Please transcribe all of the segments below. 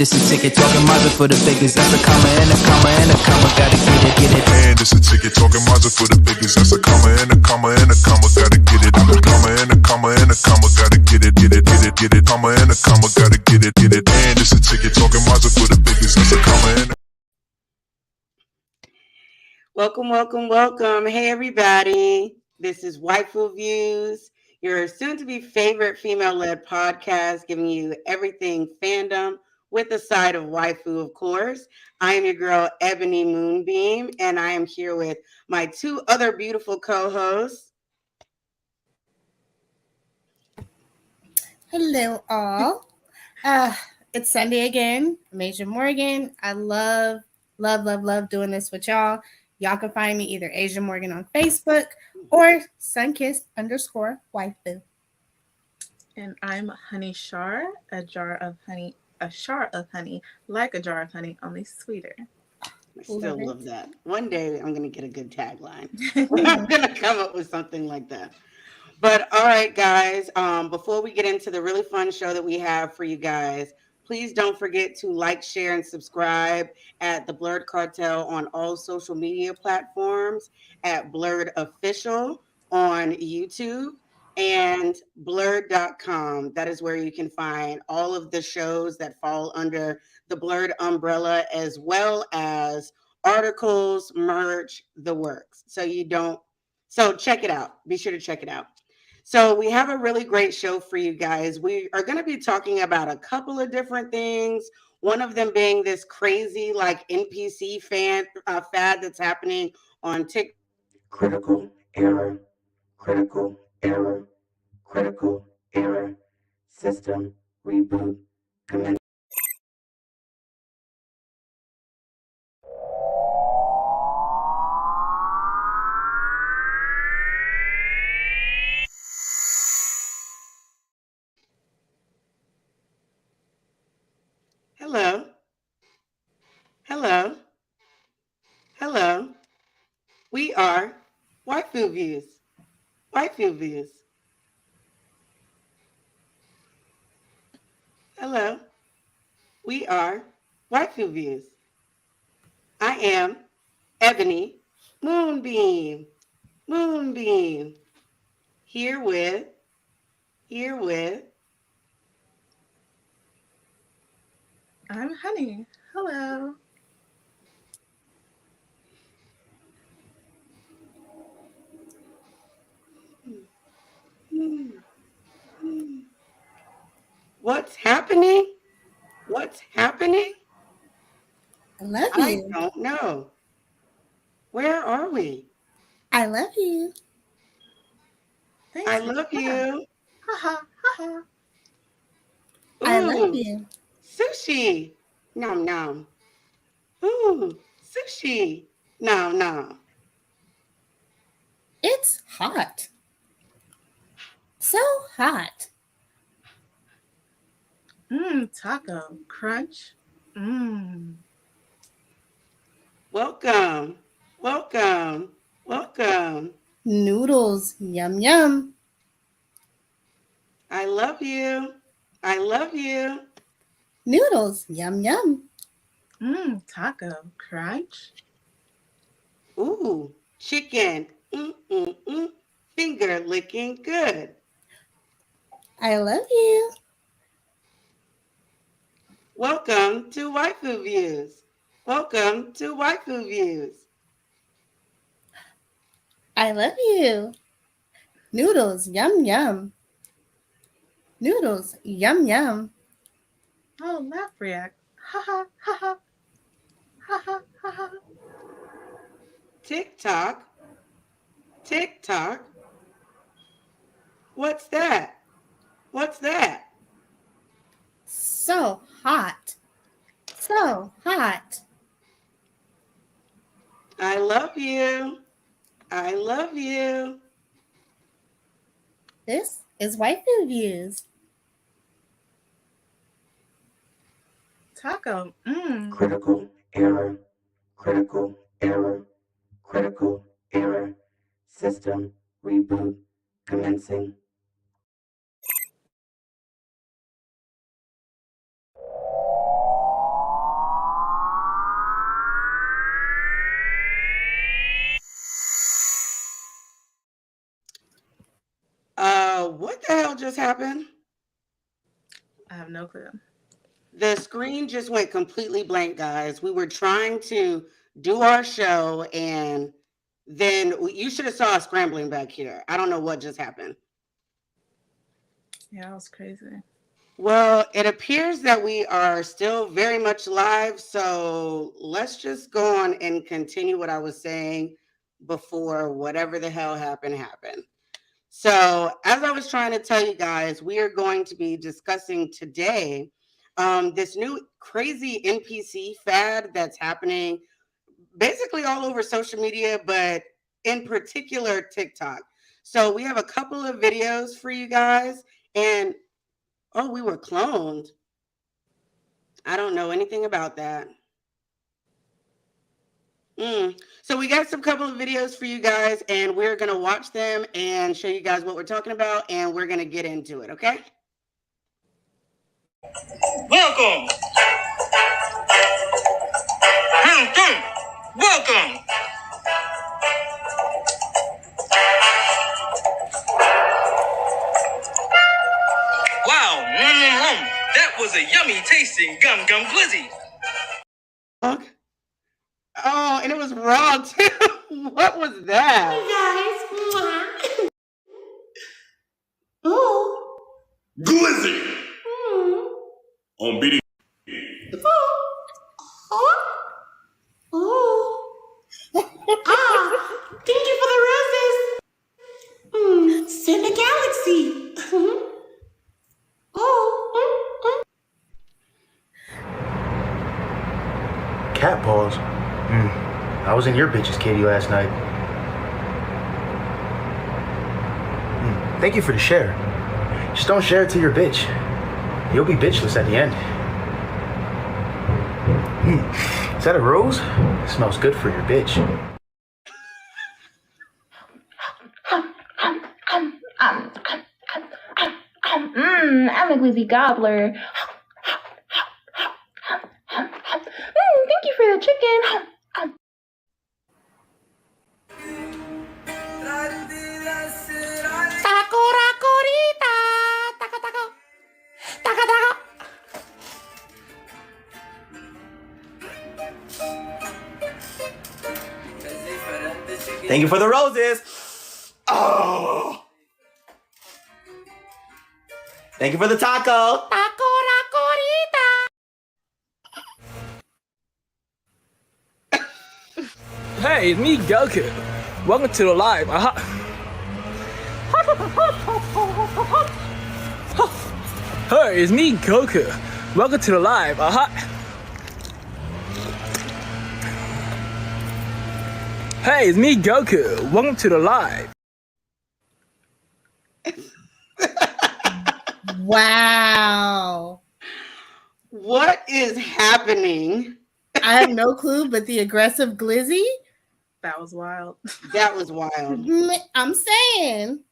this a ticket. Talking Mazda for the biggest. That's a comma and a comma and a comma. Gotta get it. And this a ticket. Talking Mazda for the biggest. That's a comma and a comma and a comma. Gotta get it. I'm a comma and a comma and a comma. Gotta get it. Comma and a comma. Gotta get it. And this a ticket. Talking Mazda for the biggest. That's a comma and a Welcome. Hey, everybody. This is Waifu Views, your soon-to-be favorite female-led podcast, giving you everything fandom with a side of waifu, of course. I am your girl, Ebony Moonbeam, and I am here with my two other beautiful co-hosts. Hello, all. It's Sunday again. I'm Asia Morgan. I love doing this with y'all. Y'all can find me either Asia Morgan on Facebook or Sunkissed_waifu. And I'm Honey Char, a jar of honey, like a jar of honey, only sweeter. I still love that. One day I'm going to get a good tagline. I'm going to come up with something like that. But all right, guys, before we get into the really fun show that we have for you guys, please don't forget to like, share, and subscribe at The Blurred Cartel on all social media platforms, at Blurred Official on YouTube, and blurred.com. That is where you can find all of the shows that fall under the Blurred umbrella, as well as articles, merch, the works. So check it out. Be sure to check it out. So we have a really great show for you guys. We are going to be talking about a couple of different things. One of them being this crazy like NPC fad that's happening on TikTok. Critical error. System reboot. Commence. Hello. We are Waifu Views. Hello. We are Waifu Views. I am Ebony Moonbeam. Here with I'm Honey. Hello. What's happening? I love I you. don't know. Where are we? I love you. Thanks I for love that. you. Ha ha. I Ooh, love you. sushi. Nom. Ooh, sushi. Nom. It's hot. So hot. Taco. Crunch. Welcome. Noodles. Yum, yum. I love you. Noodles. Yum, yum. Taco. Crunch. Ooh, chicken. Finger licking good. I love you. Welcome to Waifu Views. I love you. Noodles. Yum, yum. Noodles. Yum, yum. Oh, laugh react. Ha ha. TikTok. What's that? So hot. I love you. This is Waifu Views. Taco. Critical error. System reboot commencing. What the hell just happened? I have no clue. The screen just went completely blank, guys. We were trying to do our show, and then you should have saw us scrambling back here. I don't know what just happened. Yeah, that was crazy. Well, it appears that we are still very much live, so let's just go on and continue what I was saying before whatever the hell happened. So, as I was trying to tell you guys, we are going to be discussing today this new crazy NPC fad that's happening basically all over social media, but in particular TikTok. So, we have a couple of videos for you guys, and oh, we were cloned. I don't know anything about that. So we got some couple of videos for you guys, and we're going to watch them and show you guys what we're talking about, and we're going to get into it, okay? Welcome. Welcome. Wow. That was a yummy tasting gum glizzy. Okay. Oh, and it was raw too. What was that? Hey guys. Oh. Glizzy on BD. Thank you for the roses. Send the galaxy. Cat paws. I was in your bitch's kitty last night. Thank you for the share. Just don't share it to your bitch. You'll be bitchless at the end. Is that a rose? It smells good for your bitch. I'm a glizzy gobbler. Thank you for the chicken. Taco racorita. Taco taco. Taco taco. Thank you for the roses. Oh. Thank you for the taco. Taco racorita. Hey, it's me, Goku. Welcome to the live. Hey, it's me, Goku. Welcome to the live. Hey, it's me, Goku. Welcome to the live. Wow. What is happening? I have no clue, but the aggressive glizzy? That was wild. That was wild. I'm saying.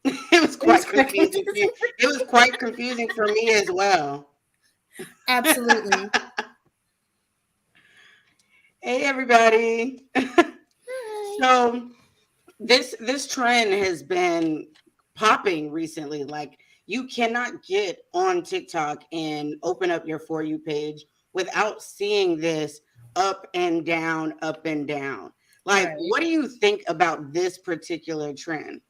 It was quite confusing. It was quite confusing for me as well. Absolutely. Hey, everybody. So this trend has been popping recently. Like, you cannot get on TikTok and open up your For You page without seeing this up and down, up and down. Like, Right. What do you think about this particular trend?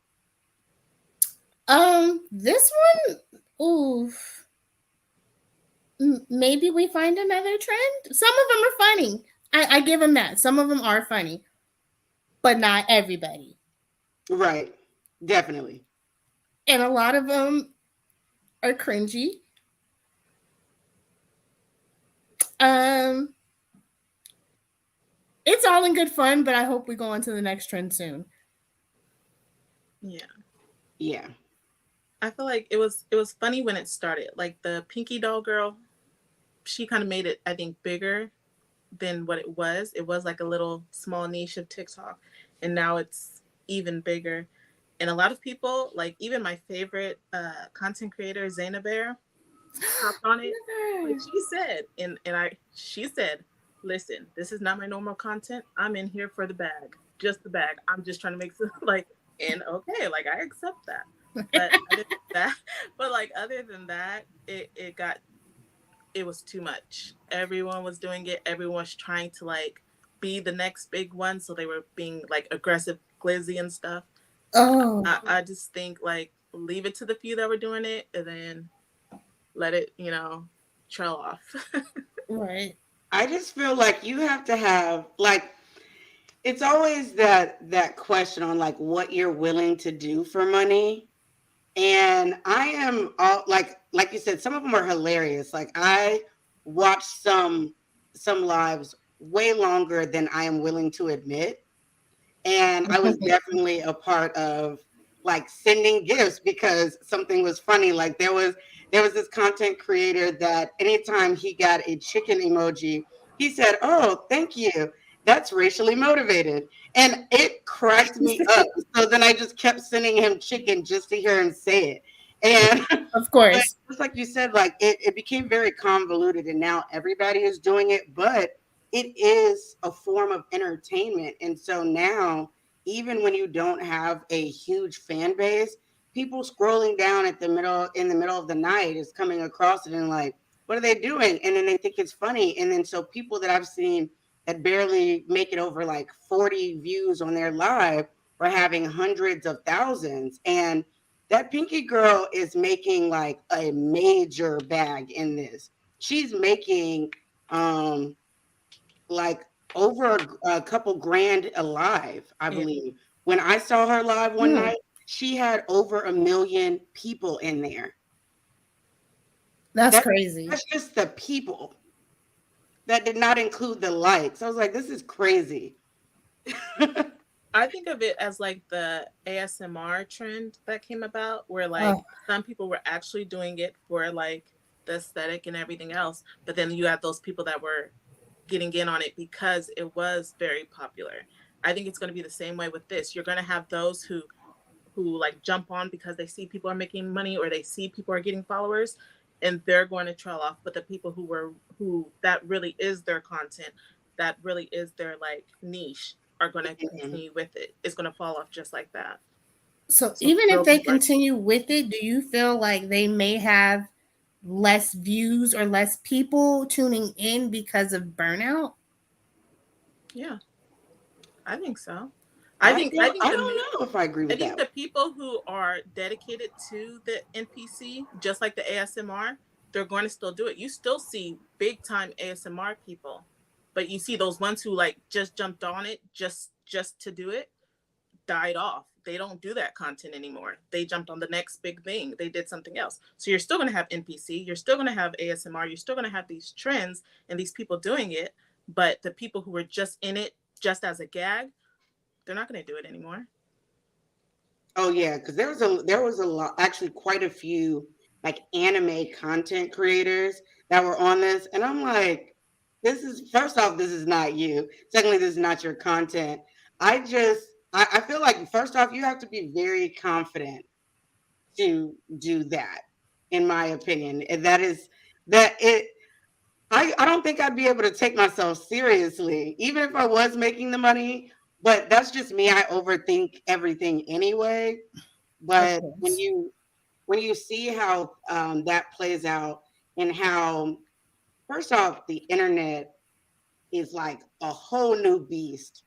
This one, oof. Maybe we find another trend. Some of them are funny. I give them that. Some of them are funny, but not everybody. Right. Definitely. And a lot of them are cringy. It's all in good fun, but I hope we go on to the next trend soon. Yeah. Yeah. I feel like it was funny when it started. Like the Pinky Doll girl, she kind of made it, I think, bigger than what it was. It was like a little small niche of TikTok, and now it's even bigger. And a lot of people, like even my favorite content creator, Zaina Bear, hopped on it. Like she said, listen, this is not my normal content. I'm in here for the bag, just the bag. I'm just trying to make some and okay, like I accept that. But other than that, but like other than that, it was too much. Everyone was doing it. Everyone was trying to like be the next big one, so they were being like aggressive, glizzy and stuff. Oh, I just think like leave it to the few that were doing it, and then let it, trail off. right. I just feel like you have to have like it's always that question on like what you're willing to do for money. And I am all like you said, some of them are hilarious. Like I watched some lives way longer than I am willing to admit. And I was definitely a part of like sending gifts because something was funny. Like there was this content creator that anytime he got a chicken emoji, he said, "Oh, thank you. That's racially motivated." And it cracked me up. So then I just kept sending him chicken just to hear him say it. And Of but course. just like you said, like it became very convoluted and now everybody is doing it, but it is a form of entertainment. And so now, even when you don't have a huge fan base, people scrolling down at the middle in the middle of the night is coming across it and like, what are they doing? And then they think it's funny. And then so people that I've seen that barely make it over like 40 views on their live are having hundreds of thousands. And that Pinky girl is making like a major bag in this. She's making um like over a couple grand alive, I Yeah. believe. When I saw her live one Hmm. night, she had over 1 million people in there. That's That, crazy. that's just the people. That did not include the likes. I was like, this is crazy. I think of it as like the ASMR trend that came about, where like Oh, some people were actually doing it for like the aesthetic and everything else, but then you had those people that were getting in on it because it was very popular. I think it's going to be the same way with this. You're going to have those who like jump on because they see people are making money or they see people are getting followers, and they're going to trail off. But the people who that really is their content, that really is their like niche, are going to Mhm. continue with it. It's going to fall off just like that. so So even if there'll they be like, continue with it, do you feel like they may have less views or less people tuning in because of burnout? yeah, I think so. I don't know if I agree I with think that. the people who are dedicated to the NPC, just like the ASMR, they're going to still do it. You still see big time ASMR people, but you see those ones who like just jumped on it just to do it, died off. They don't do that content anymore. They jumped on the next big thing. They did something else. So you're still going to have NPC, you're still going to have ASMR, you're still going to have these trends and these people doing it, but the people who were just in it just as a gag, they're not going to do it anymore. Oh yeah, because there was a lot, actually quite a few like anime content creators that were on this, and I'm like, this is first off, this is not you. Secondly, this is not your content. I feel like first off, you have to be very confident to do that, in my opinion. And that is that it. I don't think I'd be able to take myself seriously, even if I was making the money. But that's just me. I overthink everything anyway. Of But when course. you see how that plays out and how first off the internet is like a whole new beast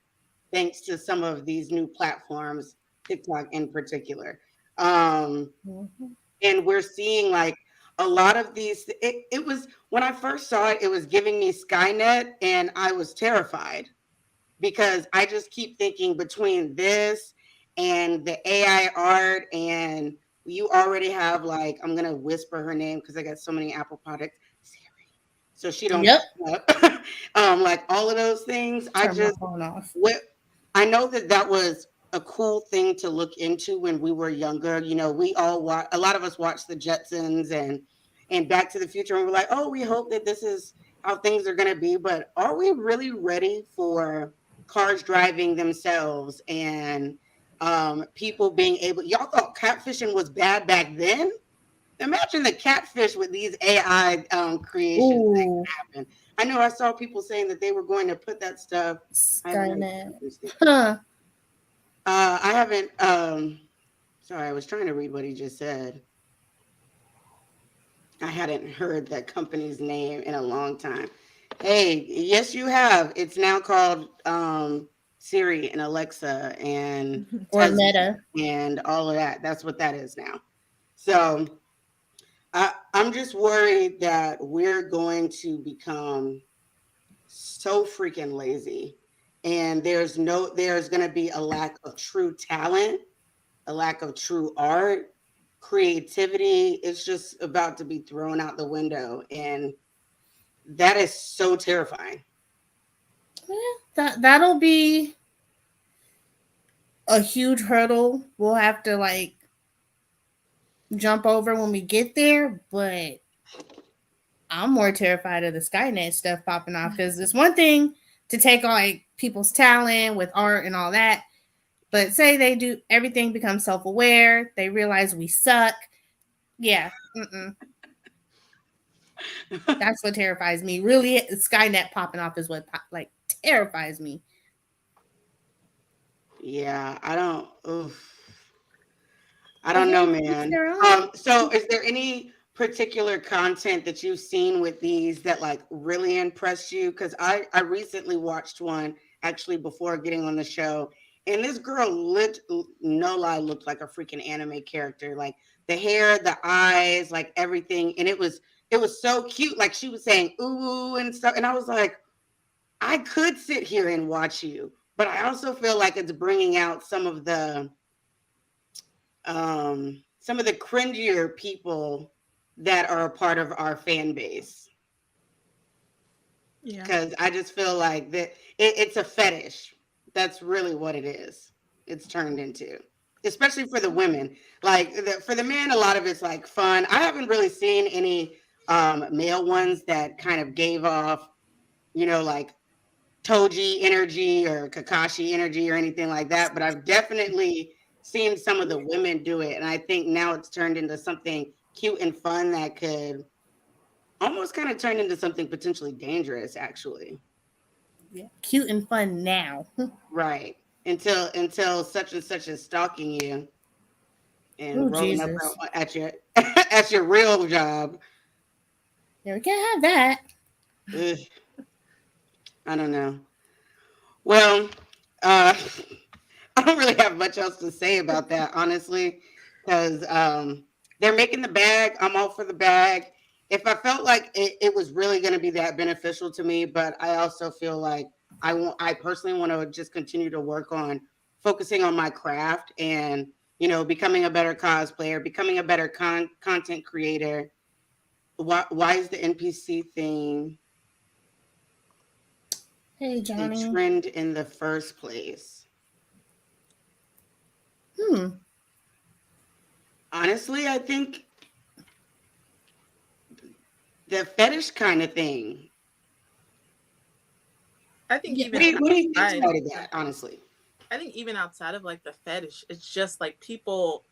thanks to some of these new platforms, TikTok in particular. Um, Mhm. and we're seeing like a lot of these. It was when I first saw it, it was giving me Skynet, and I was terrified because I just keep thinking between this and the AI art, and you already have like I'm gonna whisper her name because I got so many Apple products, Siri, so she don't Yep. like all of those things. I Turn my just phone off. what I know that was a cool thing to look into when we were younger. You know, we all a lot of us watched the Jetsons and Back to the Future, and we're like, oh, we hope that this is how things are going to be. But are we really ready for cars driving themselves and people being able? Y'all thought catfishing was bad back then. Imagine the catfish with these AI creations that Ooh, can happen. I know I saw people saying that they were going to put that stuff. I haven't read Skynet. this thing. Huh. I haven't Sorry, I was trying to read what he just said. I hadn't heard that company's name in a long time. Hey, yes, you have. It's now called Siri and Alexa and Or Tesla Meta. and all of that. That's what that is now. So I'm just worried that we're going to become so freaking lazy, and there's going to be a lack of true talent, a lack of true art, creativity. It's just about to be thrown out the window, and that is so terrifying. That'll be a huge hurdle. We'll have to like jump over when we get there, but I'm more terrified of the Skynet stuff popping off because it's one thing to take on like people's talent with art and all that, but say they do everything becomes self-aware, they realize we suck. Yeah, that's what terrifies me. Really, Skynet popping off is what like terrifies me. Yeah, I don't. Oof. I don't know, man. So is there any particular content that you've seen with these that like really impressed you? Because I recently watched one actually before getting on the show, and this girl no lie, looked like a freaking anime character. Like the hair, the eyes, like everything, and it was so cute. Like she was saying ooh and stuff, and I was like, I could sit here and watch you, but I also feel like it's bringing out some of the cringier people that are a part of our fan base. Yeah. Because I just feel like that it's a fetish. That's really what it is. It's turned into, especially for the women. Like for the men, a lot of it's like fun. I haven't really seen any male ones that kind of gave off, like Toji energy or Kakashi energy or anything like that. But I've definitely seen some of the women do it. And I think now it's turned into something cute and fun that could almost kind of turn into something potentially dangerous, actually. Yeah, cute and fun now. Right. Until such and such is stalking you and Oh, rolling up Jesus. at your at your real job. Yeah, we can't have that. Ugh, I don't know. Well, uh I don't really have much else to say about that, honestly, because they're making the bag. I'm all for the bag. If I felt like it was really going to be that beneficial to me, but I also feel like I personally want to just continue to work on focusing on my craft and becoming a better cosplayer, becoming a better content creator. Why is the NPC thing Hey, a Johnny. trend in the first place? Honestly, I think the fetish kind of thing. I think What even do you think outside, about that, honestly? I think even outside of like the fetish, it's just like people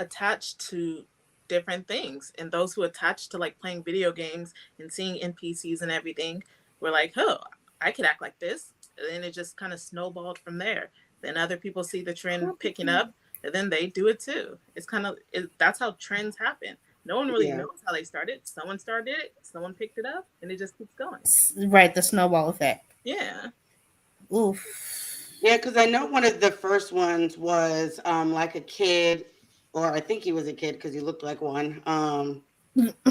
attached to different things, and those who attach to like playing video games and seeing NPCs and everything were like, oh, I could act like this, and then it just kind of snowballed from there. Then other people see the trend picking up, and then they do it too. It's kind of that's how trends happen. No one really Yeah. knows how they started. Someone started it, someone picked it up, and it just keeps going. Right, the snowball effect. Yeah. Oof. Yeah, because I know one of the first ones was like a kid, or I think he was a kid because he looked like one. And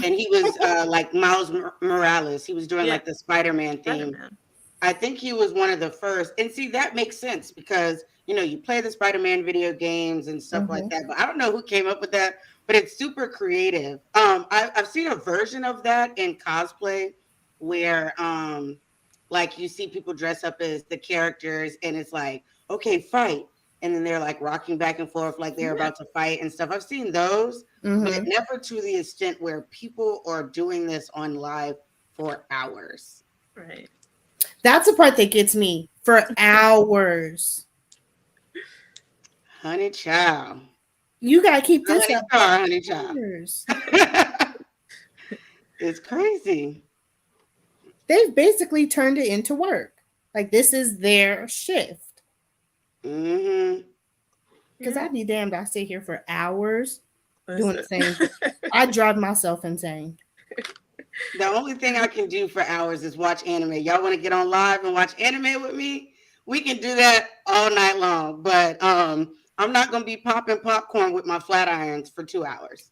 he was like Miles Morales. He was doing Yeah. like the Spider-Man theme. Spider-Man. I think he was one of the first. And see, that makes sense because, you play the Spider-Man video games and stuff like that. But I don't know who came up with that, but it's super creative. I've seen a version of that in cosplay where like you see people dress up as the characters and it's like, okay, fight. And then they're like rocking back and forth like they're about to fight and stuff. I've seen those, but never to the extent where people are doing this on live for hours. Right. That's the part that gets me for hours. Honey child. You gotta keep this Honey up. child, honey child. Hours. It's crazy. They've basically turned it into work. Like this is their shift. Mm-hmm. Because I'd be damned, I sit here for hours Listen. doing the same thing. I drive myself insane. The only thing I can do for hours is watch anime. Y'all want to get on live and watch anime with me? We can do that all night long. But I'm not going to be popping popcorn with my flat irons for 2 hours.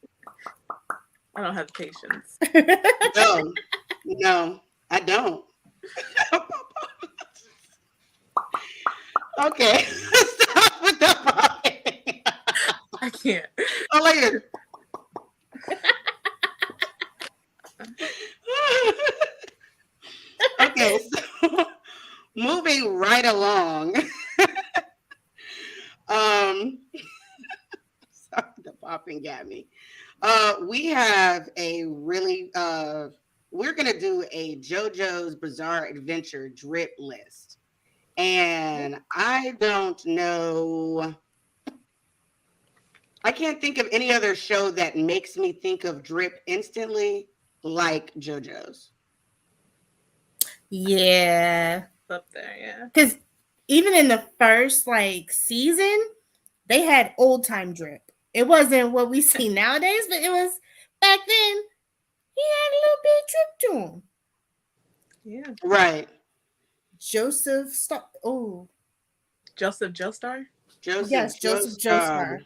I don't have patience. No, I don't. Okay, stop with the popping. I can't. Oh, later. Okay, so moving right along. Sorry, the popping got me. We have a really we're gonna do a JoJo's Bizarre Adventure drip list. And I don't know. I can't think of any other show that makes me think of drip instantly like JoJo's. Yeah. Up there, yeah. Because even in the first like season, they had old time drip. It wasn't what we see nowadays, but it was back then. He had a little bit of drip to him. Yeah. Right. Joseph Joestar? Yes, Joseph Joestar.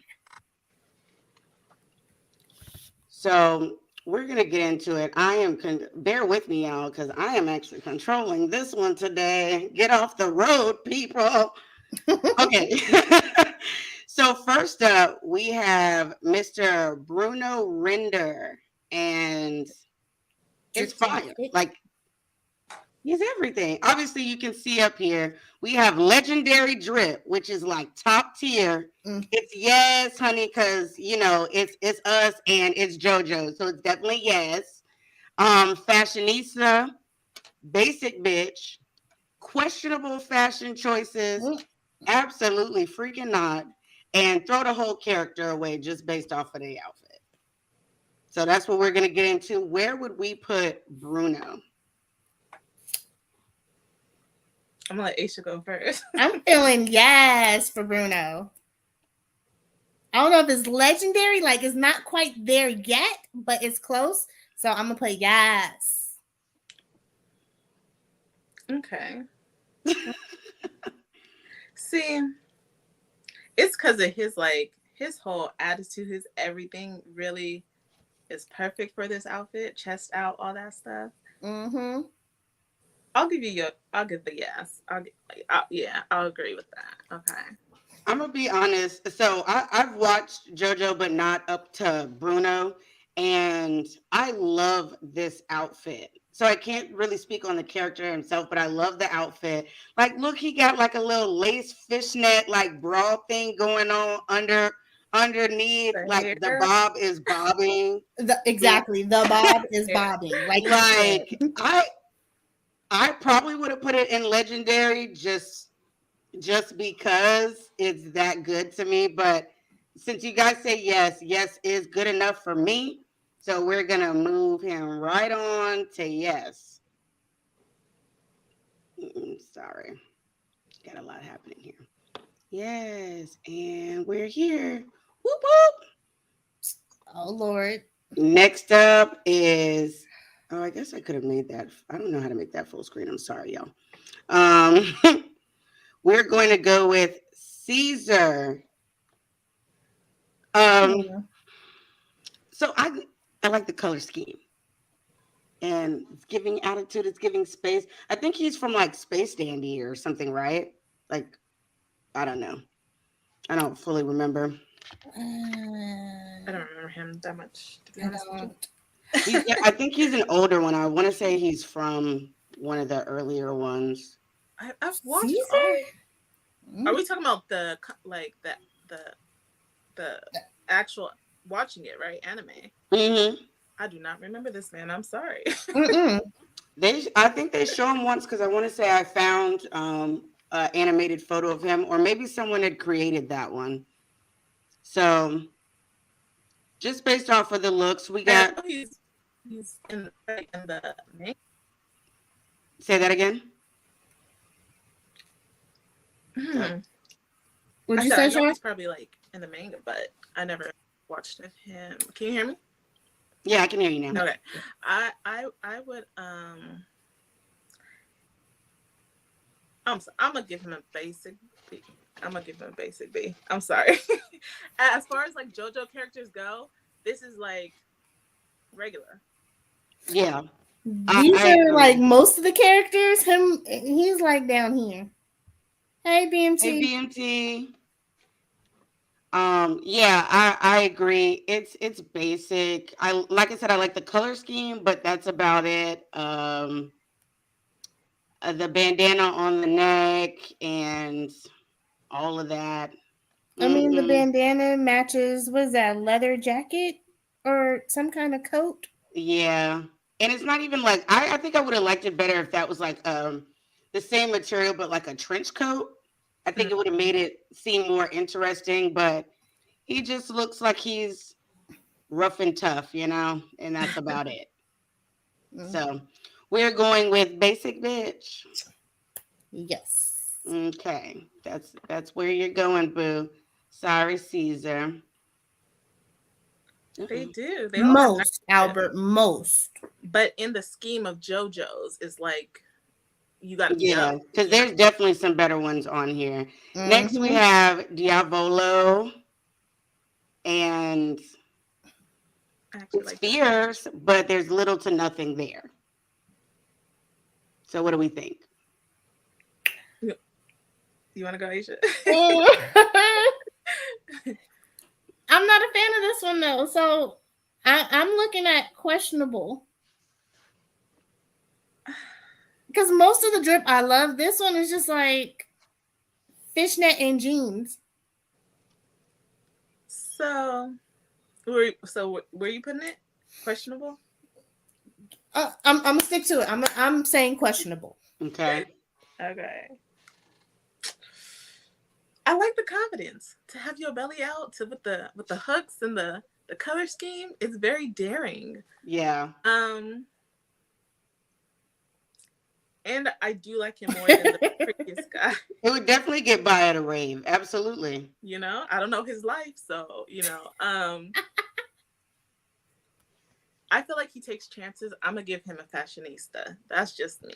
So we're gonna get into it. I am bear with me, y'all, because I am actually controlling this one today. Get off the road, people. Okay. So first up, we have Mr. Bruno Render, and it's fire. Like, he's everything. Obviously, you can see up here, we have Legendary Drip, which is like top tier. It's yes, honey, because you know it's us and it's JoJo, so it's definitely yes. Fashionista, basic bitch, questionable fashion choices, absolutely freaking not, and throw the whole character away just based off of the outfit. So that's what we're gonna get into. Where would we put Bruno? I'm gonna let Aisha go first. I'm feeling yes for Bruno. I don't know if it's legendary, like it's not quite there yet, but it's close. So I'm gonna put yes. Okay. See, it's because of his whole attitude, his everything really is perfect for this outfit. Chest out, all that stuff. Mm-hmm. I'll give the yes. I'll agree with that. Okay. I'm gonna be honest. So I've watched JoJo, but not up to Bruno, and I love this outfit. So I can't really speak on the character himself, but I love the outfit. Like, look, he got like a little lace fishnet like bra thing going on underneath. Like the bob is bobbing. Exactly, the bob is bobbing. Like I probably would have put it in legendary just because it's that good to me. But since you guys say yes is good enough for me. So we're going to move him right on to yes. Sorry. Got a lot happening here. Yes. And we're here. Whoop, whoop. Oh, Lord. Next up is, I guess I could have made that. I don't know how to make that full screen. I'm sorry, y'all. We're going to go with Caesar. So I like the color scheme. And it's giving attitude, it's giving space. I think he's from like Space Dandy or something, right? Like, I don't know. I don't fully remember. I don't remember him that much, to be honest with you. I think he's an older one. I want to say he's from one of the earlier ones. I've watched all. Are we talking about the actual watching it, right? Anime. Mm-hmm. I do not remember this man. I'm sorry. I think they show him once because I want to say I found an animated photo of him, or maybe someone had created that one. So just based off of the looks, we got. He's in the main. Say that again. Would you say, Sean? He's probably like in the manga, but I never watched of him. Can you hear me? Yeah, I can hear you now. Okay. I would I'm gonna give him a basic B. I'm gonna give him a basic B. I'm sorry. As far as like JoJo characters go, this is like regular. Yeah. These are like most of the characters. He's like down here. Hey BMT. Hey BMT. Yeah, I agree. It's basic. Like I said, I like the color scheme, but that's about it. The bandana on the neck and all of that. I mean, the bandana matches, what is that, leather jacket or some kind of coat? Yeah. And it's not even like, I think I would have liked it better if that was like the same material, but like a trench coat. I think it would have made it seem more interesting, but he just looks like he's rough and tough, you know, and that's about it. So we're going with basic bitch. Yes. Okay. That's where you're going, boo. Sorry, Caesar. They do. They all have most, Albert, most. But in the scheme of JoJo's, it's like you got to yeah, because there's definitely some better ones on here. Next, we have Diavolo, and it's fierce, but there's little to nothing there. So, what do we think? You want to go, Aisha? I'm not a fan of this one though, so I'm looking at questionable. Because most of the drip I love, this one is just like fishnet and jeans. So where are you putting it? Questionable? I'm gonna stick to it. I'm saying questionable. Okay. Okay. I like the confidence to have your belly out with the hooks and the color scheme. It's very daring. Yeah. And I do like him more than the previous guy. It would definitely get by at a rave. Absolutely. You know, I don't know his life, so you know. I feel like he takes chances. I'm gonna give him a fashionista. That's just me.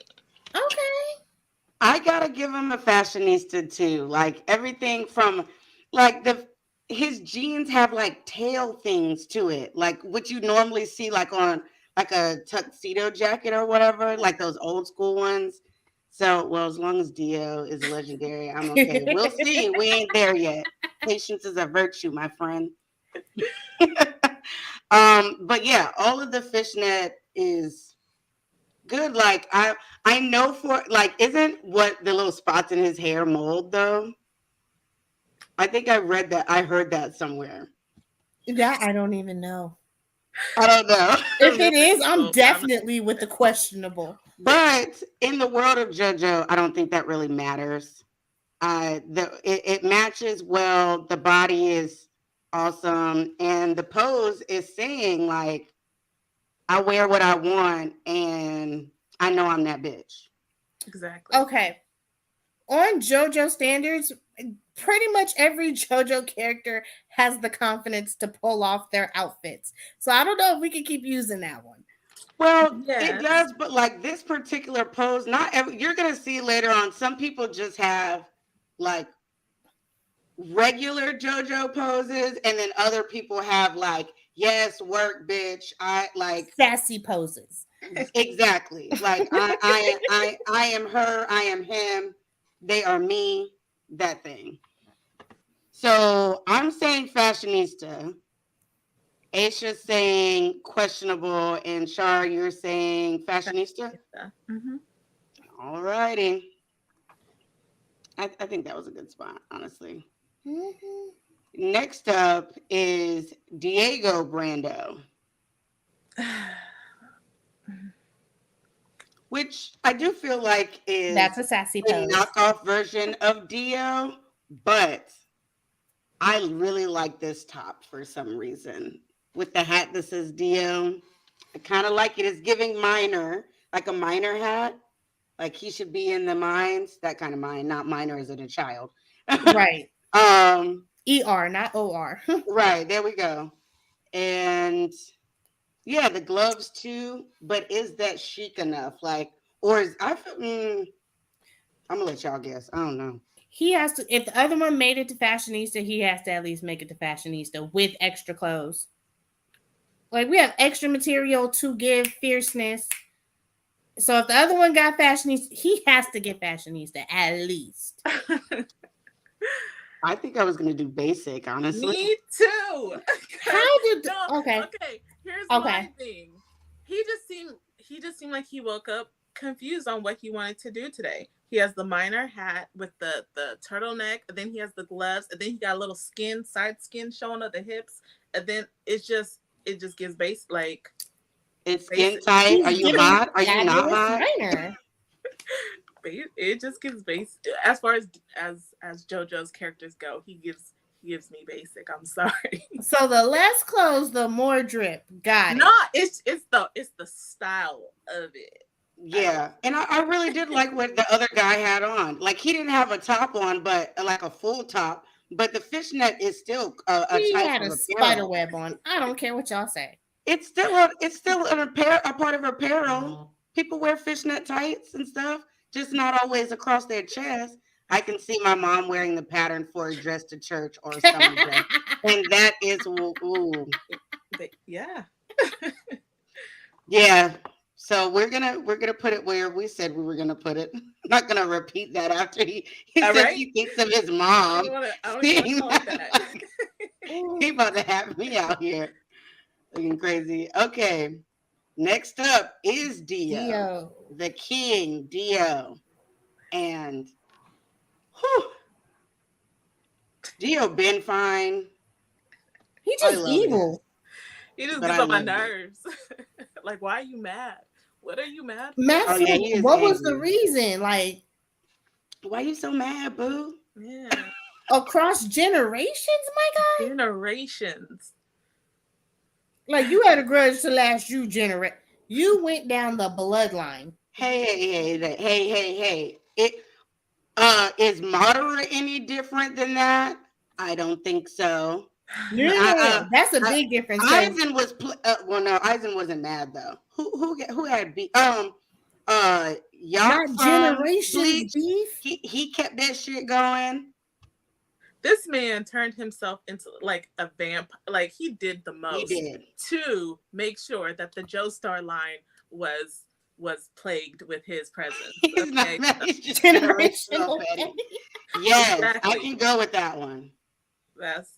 Okay. I gotta give him a fashionista too. Like everything from like his jeans have like tail things to it, like what you normally see like on like a tuxedo jacket or whatever, like those old school ones. So, well, as long as Dio is legendary, I'm okay. We'll see. We ain't there yet. Patience is a virtue, my friend. But yeah, all of the fishnet is good. Like I know for like, isn't what the little spots in his hair mold though? I think I read that. I heard that somewhere. That I don't even know. I don't know. If it is, I'm definitely with the questionable. But in the world of JoJo, I don't think that really matters. It matches well. The body is awesome, and the pose is saying like, I wear what I want, and I know I'm that bitch. Exactly. Okay. On JoJo standards, pretty much every JoJo character has the confidence to pull off their outfits. So I don't know if we can keep using that one. Well, it does, but like this particular pose, you're gonna see later on. Some people just have like regular JoJo poses, and then other people have like, yes, work, bitch. I like sassy poses. Exactly. Like I am her, I am him, they are me, that thing. So I'm saying fashionista. Aisha's saying questionable, and Shar, you're saying fashionista? Mm-hmm. All righty. I think that was a good spot, honestly. Mm-hmm. Next up is Diego Brando. Which I do feel like is that's a sassy pose. Knockoff version of Dio, but I really like this top for some reason. With the hat that says Dio, I kind of like it. It's giving miner, like a miner hat. Like he should be in the mines, that kind of mine, not miner as in a child. Right. ER, not OR. Right, there we go. And yeah, the gloves too. But is that chic enough? Like, or is I'm gonna let y'all guess. I don't know. He has to. If the other one made it to fashionista, he has to at least make it to fashionista with extra clothes. Like we have extra material to give fierceness. So if the other one got fashionista, he has to get fashionista at least. I think I was gonna do basic, honestly. Me too. How did okay? Here's my thing. He just seemed like he woke up confused on what he wanted to do today. He has the miner hat with the turtleneck, and then he has the gloves, and then he got a little side skin showing at the hips, and then it just gives base like it's skin tight. Are you hot? Are you not hot? It just gives base. As far as JoJo's characters go, he gives me basic. I'm sorry. So the less clothes, the more drip. Got it. No, it's the style of it. Yeah, and I really did like what the other guy had on. Like he didn't have a top on, but like a full top. But the fishnet is still a he type had of a apparel. spider web on. I don't care what y'all say. It's still a part of apparel. People wear fishnet tights and stuff, just not always across their chest. I can see my mom wearing the pattern for a dress to church or summer dress, and that is ooh. Yeah. Yeah. So we're gonna put it where we said we were gonna put it. I'm not gonna repeat that after he says right? he thinks of his mom. I don't want that. He about to have me out here looking crazy. Okay. Next up is Dio. The king, Dio. And Dio been fine. He just evil. He just gets on my nerves. Like, why are you mad? What are you mad for? What was the reason? Like, why are you so mad, boo? Yeah. Across generations, my guy? Generations. Like, you had a grudge to last you You went down the bloodline. Hey. It is Madara any different than that? I don't think so. Yeah, that's a big difference. Aizen was Aizen wasn't mad though. Who had beef? Not generations beef. He kept that shit going. This man turned himself into like a vampire. Like he did the most to make sure that the Joestar line was plagued with his presence. He's not mad, he's just generational petty. Yes, exactly. I can go with that one. That's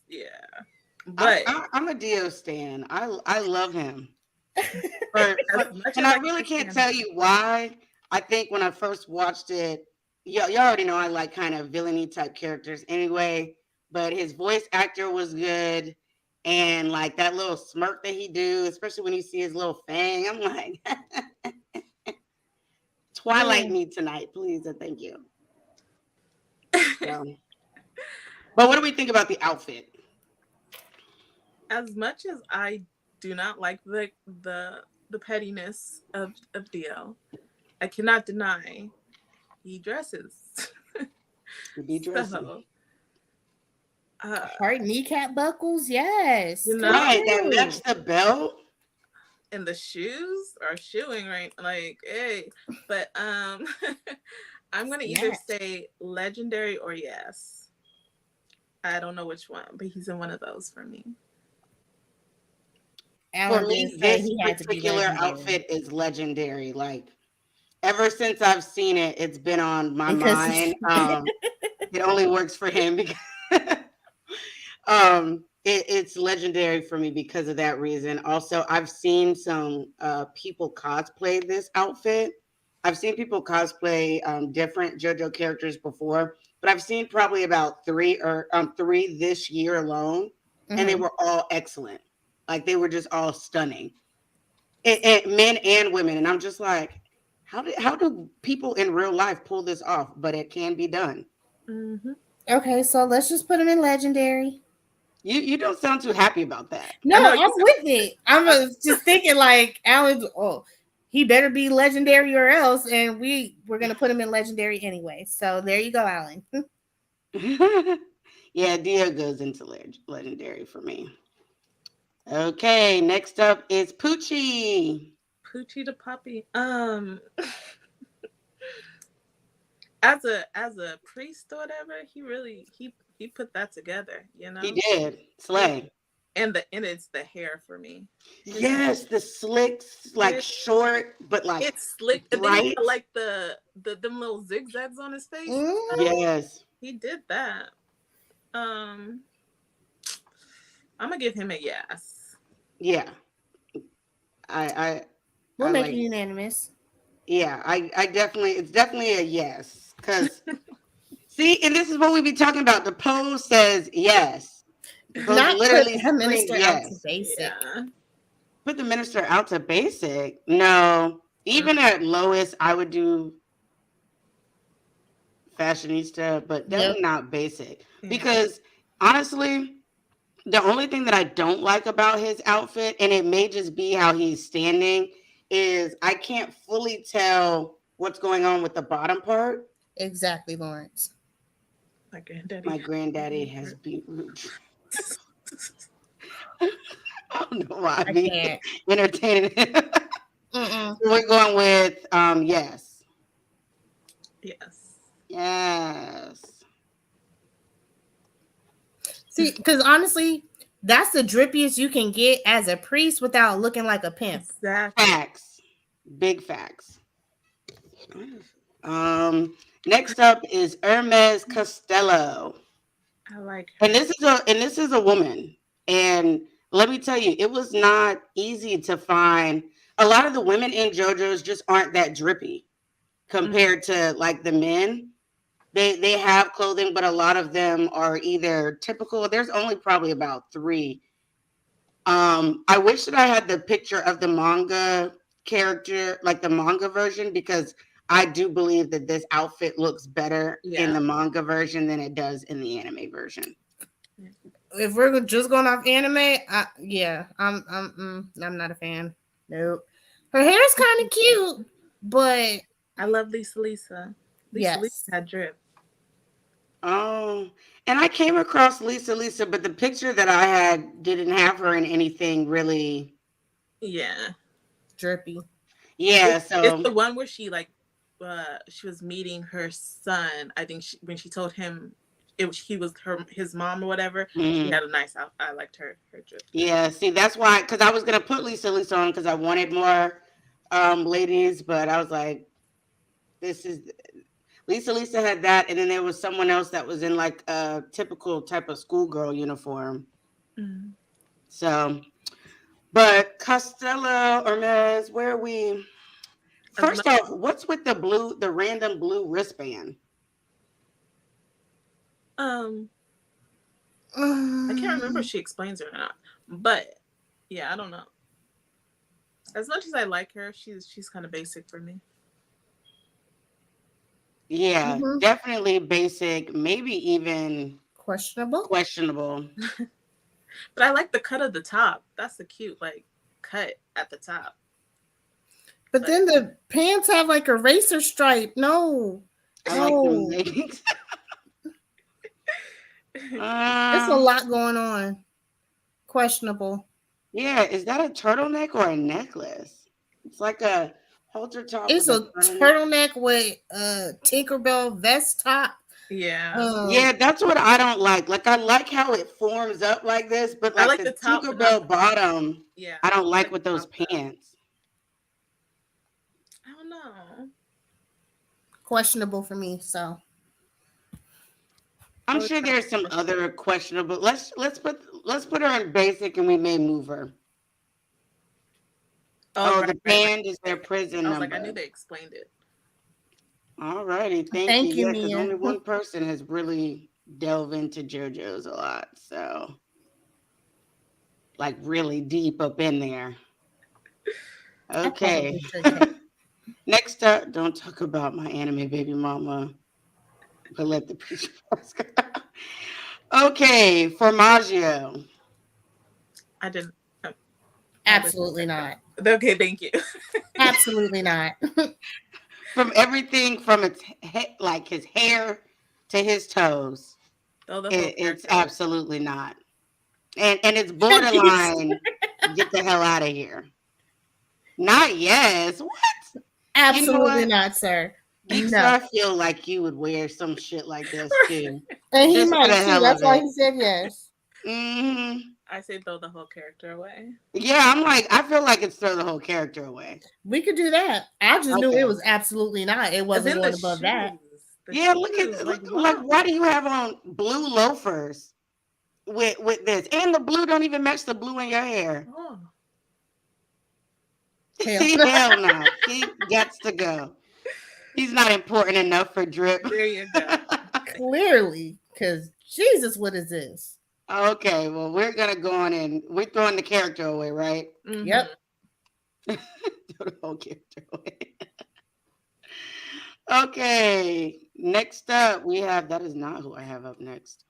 But I'm a Dio stan. I love him. And I really can't tell you why. I think when I first watched it, y'all already know I like kind of villainy type characters anyway. But his voice actor was good, and like that little smirk that he do, especially when you see his little fang, I'm like, Twilight me tonight, please, and thank you. But what do we think about the outfit? As much as I do not like the pettiness of Dio, I cannot deny he dresses. He dresses. So, heart kneecap buckles, yes. Right, that match the belt. And the shoes are shoeing right, like, hey. But I'm gonna either say legendary or yes. I don't know which one, but he's in one of those for me. For me, this particular outfit is legendary. Like, ever since I've seen it, it's been on my mind. It only works for him because it's legendary for me because of that reason. Also, I've seen some people cosplay this outfit. I've seen people cosplay different JoJo characters before, but I've seen probably about three this year alone, and they were all excellent. Like they were just all stunning, and men and women. And I'm just like, how do people in real life pull this off? But it can be done. Mm-hmm. Okay, so let's just put him in legendary. You don't sound too happy about that. No, I'm with it. I was just thinking like Alan's. Oh, he better be legendary or else, and we're gonna put him in legendary anyway. So there you go, Alan. Yeah, Dio goes into legendary for me. Okay, next up is Poochie. Poochie to Poppy. As a priest or whatever, he put that together, you know. He did. Yeah. Slay. And it's the hair for me. Yes, the slicks, like short, but like it's slick. And then he bright. got like them little zigzags on his face. Yes. He did that. I'm gonna give him a yes. Yeah. We'll I make like, it unanimous. yeah, it's definitely a yes. Because see, and this is what we be talking about. The pose says yes. The pose Not literally put the minister screams out to yes. basic. Yeah. Put the minister out to basic. No. Even at lowest, I would do fashionista, but definitely not basic. Because honestly, the only thing that I don't like about his outfit, and it may just be how he's standing, is I can't fully tell what's going on with the bottom part. Exactly, Lawrence. My granddaddy has beetroot. I don't know why I can't entertaining him. We're going with yes. Yes. See, because honestly, that's the drippiest you can get as a priest without looking like a pimp. Exactly. Facts. Big facts. Next up is Hermes Costello. I like her. And this is a woman. And let me tell you, it was not easy to find. A lot of the women in JoJo's just aren't that drippy compared to like the men. They have clothing, but a lot of them are either typical. There's only probably about 3. I wish that I had the picture of the manga character, like the manga version, because I do believe that this outfit looks better in the manga version than it does in the anime version. If we're just going off anime, I'm not a fan. Nope. Her hair is kind of cute, but I love Lisa. Lisa had drip. Oh, and I came across Lisa, but the picture that I had didn't have her in anything really. Yeah, drippy. Yeah, it's the one where she she was meeting her son. I think when she told him he was his mom or whatever. She had a nice outfit. I liked her drip. Yeah, see, that's why, because I was gonna put Lisa on because I wanted more ladies, but I was like, this is. Lisa had that, and then there was someone else that was in like a typical type of schoolgirl uniform. So, but Costello, Hermes, where are we? First off, what's with the random blue wristband? I can't remember if she explains it or not, but yeah, I don't know. As much as I like her, she's kind of basic for me. Yeah, definitely basic, maybe even questionable. But I like the cut of the top. That's the cute cut at the top. But then the pants have like a racer stripe. No. I like them leggings. It's a lot going on. Questionable. Yeah, is that a turtleneck or a necklace? It's like a halter top. It's a turtleneck with a Tinkerbell vest top. Yeah. Yeah, that's what I don't like. Like, I like how it forms up like this, but like the top Tinkerbell bottom, yeah, I don't like with those pants. I don't know. Questionable for me, so. I'm sure there's some other questionable. Let's put her in basic, and we may move her. Oh, the band is their prison number. I knew they explained it. All righty, thank you. Because only one person has really delved into JoJo's a lot, so like really deep up in there. Okay. Next up, don't talk about my anime baby mama, but let the preacher go. Okay, Formaggio. I didn't. Absolutely not. Okay, thank you. Absolutely not. From everything from its his hair to his toes. Though the whole It's character away. absolutely not. And it's borderline. Get the hell out of here. Not yes. What? Absolutely what? not, sir. Geeks, No. I feel like you would wear some shit like this too. And he Just for might the too. hell That's of why it. he said yes. Hmm. I say throw the whole character away. Yeah, I'm like, I feel like it's throw the whole character away. We could do that. I just knew Okay. it was absolutely not. It wasn't then going the above that. Yeah, look at like, like why do you have on blue loafers with this? And the blue don't even match the blue in your hair. Oh. Hell no. He gets to go. He's not important enough for drip. There you go. Clearly, because Jesus, what is this? Okay, well, we're gonna go on and we're throwing the character away, right? Mm-hmm. Yep. Throw the whole character away. Okay, next up we have, that is not who I have up next.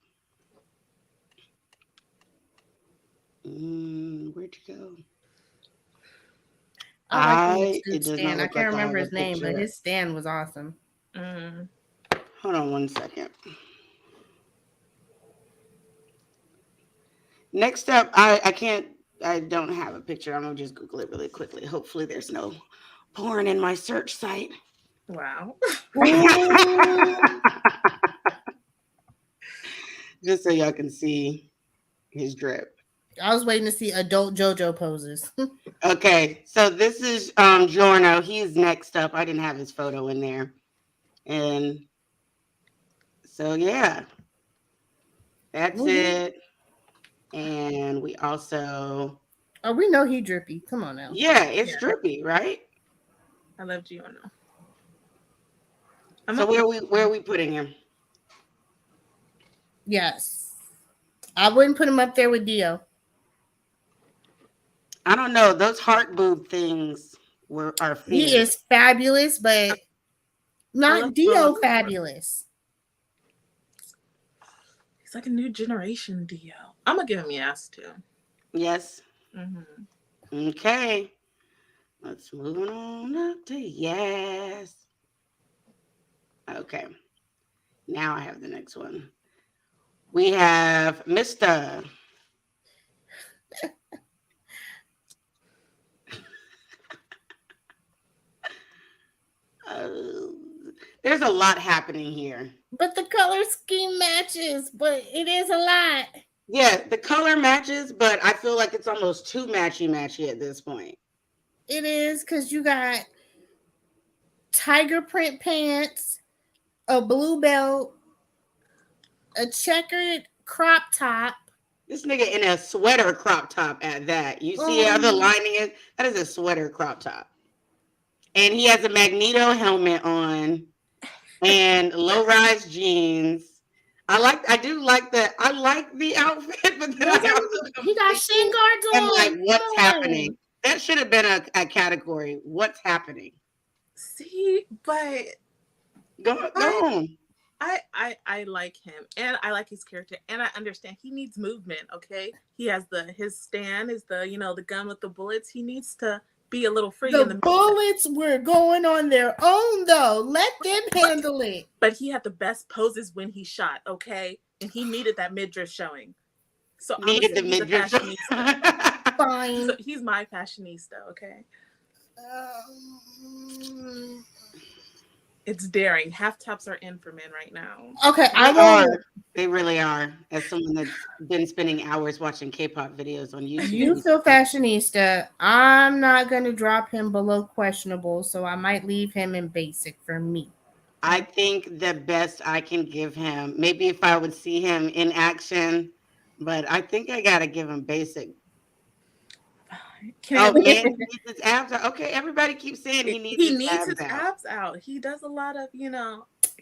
Where'd you go? I it does stand. not I look can't like I remember have his a name, but picture. his stand was awesome. Hold on one second. Next up, I don't have a picture. I'm gonna just Google it really quickly. Hopefully there's no porn in my search site. Wow. Just so y'all can see his drip. I was waiting to see adult JoJo poses. Okay, so this is Giorno. He's next up. I didn't have his photo in there. And so yeah. That's it. And we also we know he drippy. Come on now. Yeah, it's drippy, right? I love Giorno. So where are we putting him? Yes. I wouldn't put him up there with Dio. I don't know. Those heart boob things are fierce. He is fabulous, but not Dio fabulous. He's like a new generation Dio. I'm gonna give him yes too. Yes. Mm-hmm. Okay. Let's move on up to yes. Okay. Now I have the next one. We have Mr. There's a lot happening here. But the color scheme matches, but it is a lot. Yeah, the color matches, but I feel like it's almost too matchy at this point. It is, because you got tiger print pants, a blue belt, a checkered crop top. This nigga in a sweater crop top at that. You see how the lining is? That is a sweater crop top. And he has a Magneto helmet on and low-rise jeans. I like the outfit, but then he got shin guards on. And like, what's happening? That should have been a category. What's happening? See, but go on. I like him, and I like his character, and I understand he needs movement. Okay, he has his stand is the gun with the bullets. He needs to be a little free. The in the bullets were going on their own, though. Let them handle it. But he had the best poses when he shot. Okay, and he needed that midriff showing. So needed the midriff. Fine. So he's my fashionista. Okay. It's daring. Half tops are in for men right now. Okay, They really are. As someone that's been spending hours watching K-pop videos on YouTube. You feel fashionista. I'm not going to drop him below questionable, so I might leave him in basic for me. I think the best I can give him, maybe if I would see him in action, but I think I got to give him basic. Man, he needs his abs out. Okay, everybody keeps saying he needs his abs out. He does a lot of, Can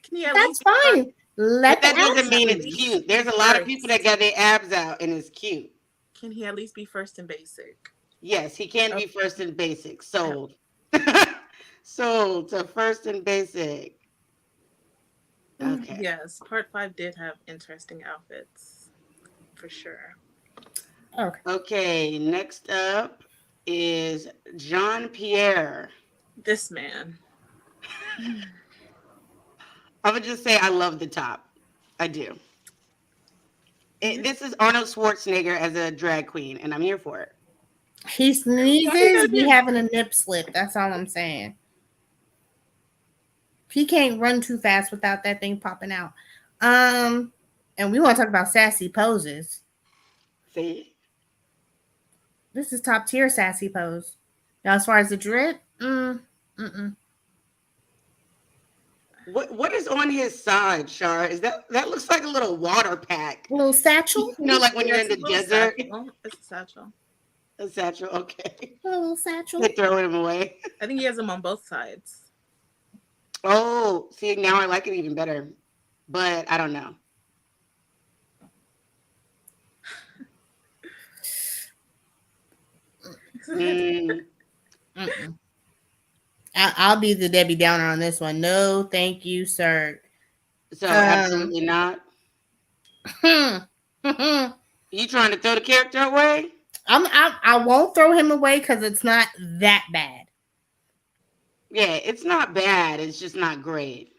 he That's fine. But that doesn't mean it's cute. There's a lot of people that got their abs out and it's cute. Can he at least be first in basic? Yes, he can be first in basic. Sold. Sold to first in basic. Okay. Yes, part 5 did have interesting outfits. For sure. Okay, next up is Jean Pierre. This man. I would just say I love the top. I do. This is Arnold Schwarzenegger as a drag queen, and I'm here for it. He sneezes, we having a nip slip. That's all I'm saying. He can't run too fast without that thing popping out. And we want to talk about sassy poses. See? This is top tier sassy pose. Now, as far as the drip, What is on his side, Shar? Is that looks like a little water pack? A little satchel? You know, like when you're in the desert. Satchel. It's a satchel. A satchel, okay. A little satchel. They're throwing him away. I think he has them on both sides. Oh, see, now I like it even better. But I don't know. I'll be the Debbie Downer on this one. No, thank you, sir. So absolutely not. You trying to throw the character away? I won't throw him away because it's not that bad. Yeah, it's not bad. It's just not great.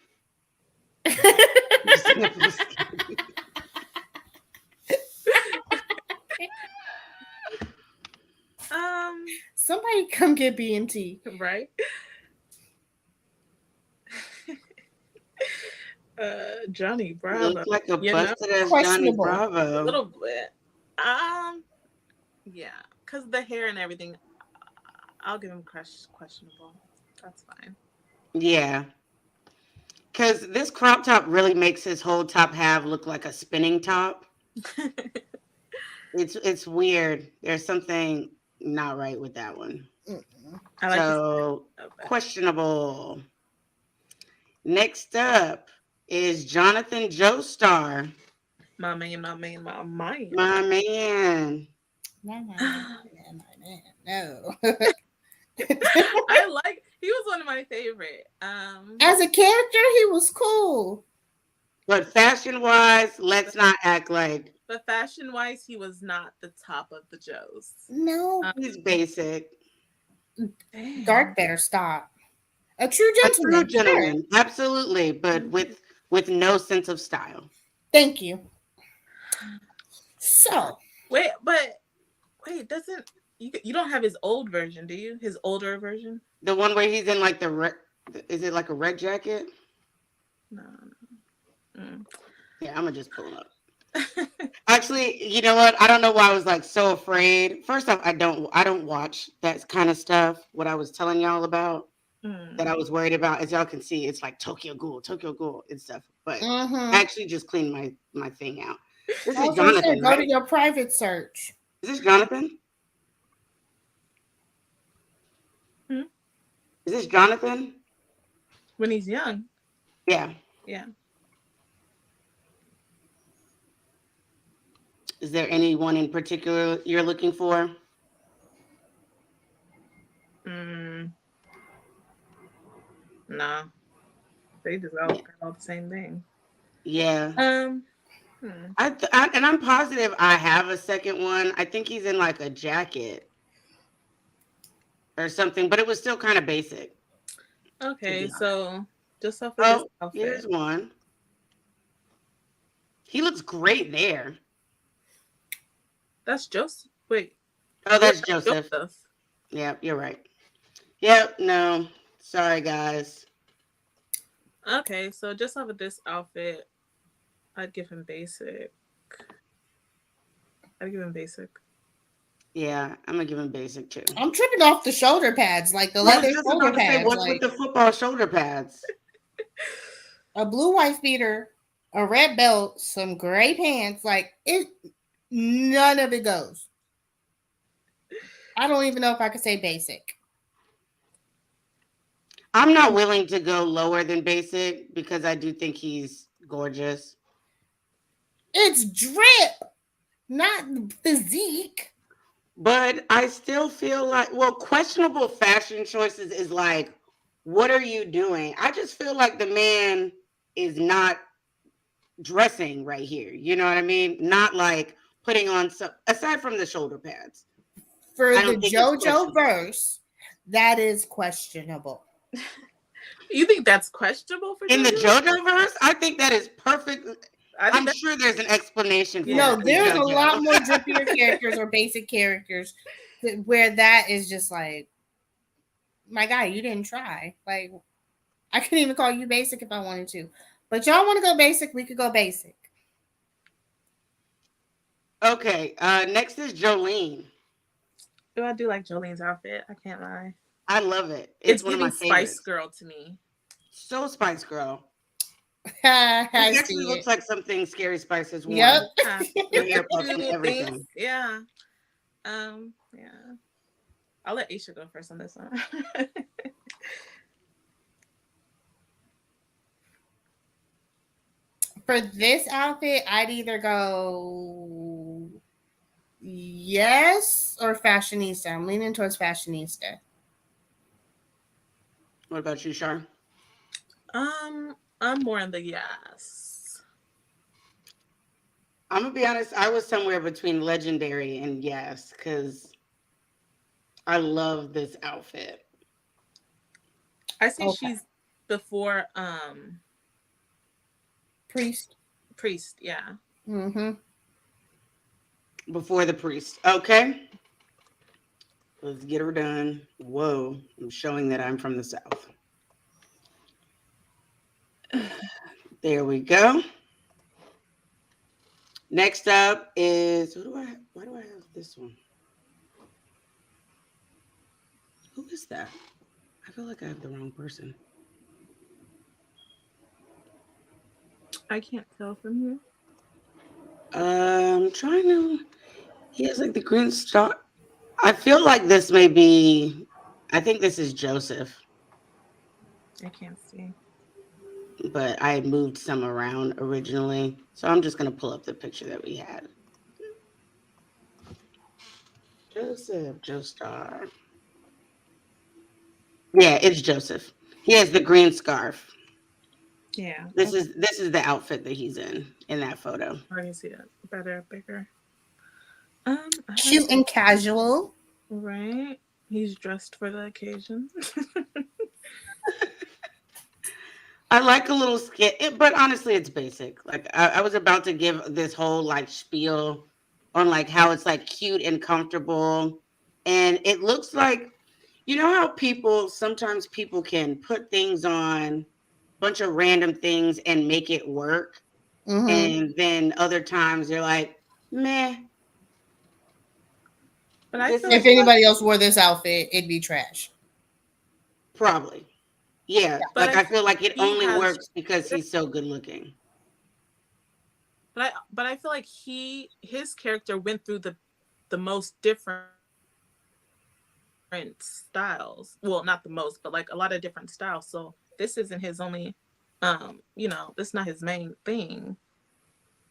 Somebody come get BMT. Right? Johnny Bravo. Looks like a busted ass Johnny Bravo. A little bit. Yeah, because the hair and everything, I'll give him questionable. That's fine. Yeah. Because this crop top really makes his whole top half look like a spinning top. It's weird. There's something not right with that one. So questionable. Next up is Jonathan Joestar. My man. My man. No. He was one of my favorite. As a character, he was cool. But fashion-wise, let's not act like. But fashion-wise, he was not the top of the Joes. No. He's basic. Dark better stop. A true gentleman. A true gentleman, sure. Absolutely, but with no sense of style. Thank you. So wait, doesn't you don't have his old version, do you? His older version? The one where he's in like is it like a red jacket? No. Yeah, I'm gonna just pull it up. Actually, you know what? I don't know why I was like so afraid. First off, I don't watch that kind of stuff. What I was telling y'all about that I was worried about, as y'all can see, it's like Tokyo Ghoul and stuff. But I actually just cleaned my thing out. This is Jonathan. Go to your private search. Is this Jonathan? Is this Jonathan? When he's young. Yeah. Yeah. Is there anyone in particular you're looking for? No. They just all the same thing. Yeah. And I'm positive I have a second one. I think he's in like a jacket or something, but it was still kind of basic. Okay, so just off of this outfit. Here's one. He looks great there. That's Joseph. Wait. Oh, that's Joseph. Yeah, you're right. Yep, no. Sorry, guys. Okay, so just off of this outfit, I'd give him basic. Yeah, I'm gonna give him basic too. I'm tripping off the shoulder pads, like the leather shoulder pads. What's with the football shoulder pads? A blue wife beater, a red belt, some gray pants. Like it, none of it goes. I don't even know if I could say basic. I'm not willing to go lower than basic because I do think he's gorgeous. It's drip, not physique. But I still feel like, questionable fashion choices is like, what are you doing? I just feel like the man is not dressing right here. You know what I mean? Not like putting on some, aside from the shoulder pads. For the JoJo verse, that is questionable. You think that's questionable for in the JoJo verse? I think that is perfect. I'm sure there's an explanation for No, it. there's a lot more drippier characters or basic characters where that is just like, my guy, you didn't try. Like, I couldn't even call you basic if I wanted to. But y'all want to go basic, we could go basic. Okay, next is Jolene. Oh, I do like Jolene's outfit. I can't lie. I love it. It's one of my giving favorites. Spice Girl to me. So Spice Girl. It actually looks like something Scary Spice has worn. Yep. The hair puffs and everything. Yeah. Yeah. I'll let Aisha go first on this one. For this outfit, I'd either go yes or fashionista. I'm leaning towards fashionista. What about you, Shar? I'm more in the yes. I'm gonna be honest, I was somewhere between legendary and yes, because I love this outfit. I say she's before Priest, yeah. Mm-hmm. Before the priest. Okay. Let's get her done. Whoa. I'm showing that I'm from the South. There we go. Next up is why do I have this one? Who is that? I feel like I have the wrong person. I can't tell from here. I'm trying to. He has like the green star. I feel like this may be. I think this is Joseph. I can't see. But I moved some around originally, so I'm just gonna pull up the picture that we had. Joseph, Joestar. Yeah, it's Joseph. He has the green scarf. Yeah. This is the outfit that he's in that photo. I can see it better, bigger. Cute and casual. Right. He's dressed for the occasion. I like a little skit, but honestly, it's basic. Like I was about to give this whole like spiel on like how it's like cute and comfortable, and it looks like, you know how sometimes people can put things on, bunch of random things and make it work, and then other times they're like, meh. But I feel if anybody else wore this outfit, it'd be trash. Probably. Yeah, but like I feel like it only has- works because he's so good looking. But I feel like his character went through the most different styles. Well, not the most, but like a lot of different styles. So this isn't his only this is not his main thing.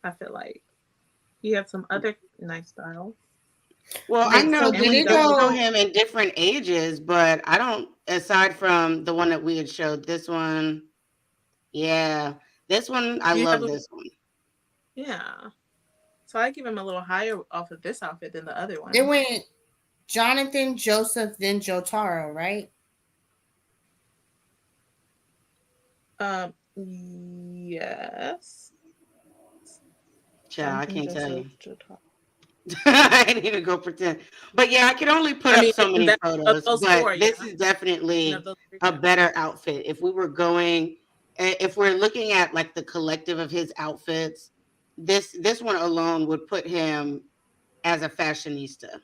I feel like he had some other nice styles. Well, I know we show him in different ages, but I don't, aside from the one that we had showed, this one, yeah, this one, I love this one. Yeah. So I give him a little higher off of this outfit than the other one. It went Jonathan, Joseph, then Jotaro, right? Yes. Child, I can't tell you. I didn't even go pretend. But yeah, I can only put up so many photos. But this is definitely a better outfit. If we were going, if we're looking at like the collective of his outfits, this one alone would put him as a fashionista.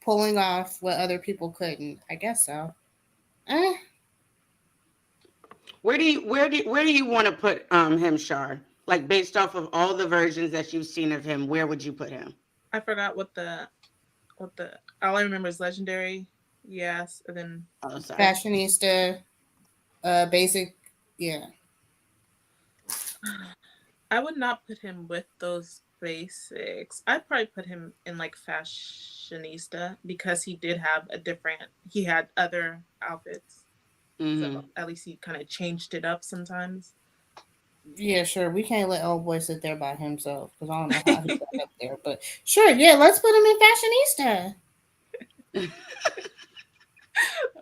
Pulling off what other people couldn't. I guess so. Where do you want to put him, Shar? Like based off of all the versions that you've seen of him, where would you put him? I forgot what the all I remember is legendary. Yes, and then fashionista, basic. Yeah. I would not put him with those basics. I'd probably put him in like fashionista because he had other outfits. So at least he kind of changed it up sometimes. Yeah, sure. We can't let old boy sit there by himself because I don't know how he got up there. But sure, yeah, let's put him in fashionista.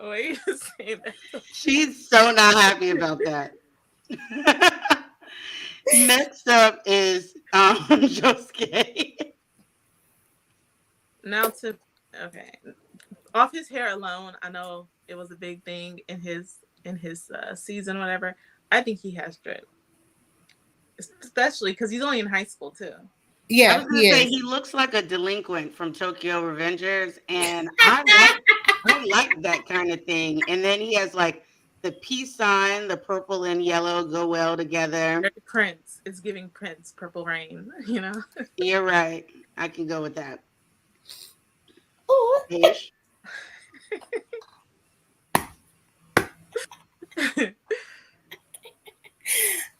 the way you say that. She's so not happy about that. Next up is Josuke. Now okay, off his hair alone, I know it was a big thing in his season, whatever. I think he has drip, especially because he's only in high school too. I was gonna say he looks like a delinquent from Tokyo Revengers, and I like that kind of thing. And then he has like the peace sign, the purple and yellow go well together. Very Prince. It's giving Prince, Purple Rain. You know. You're right. I can go with that. Oh. Ish.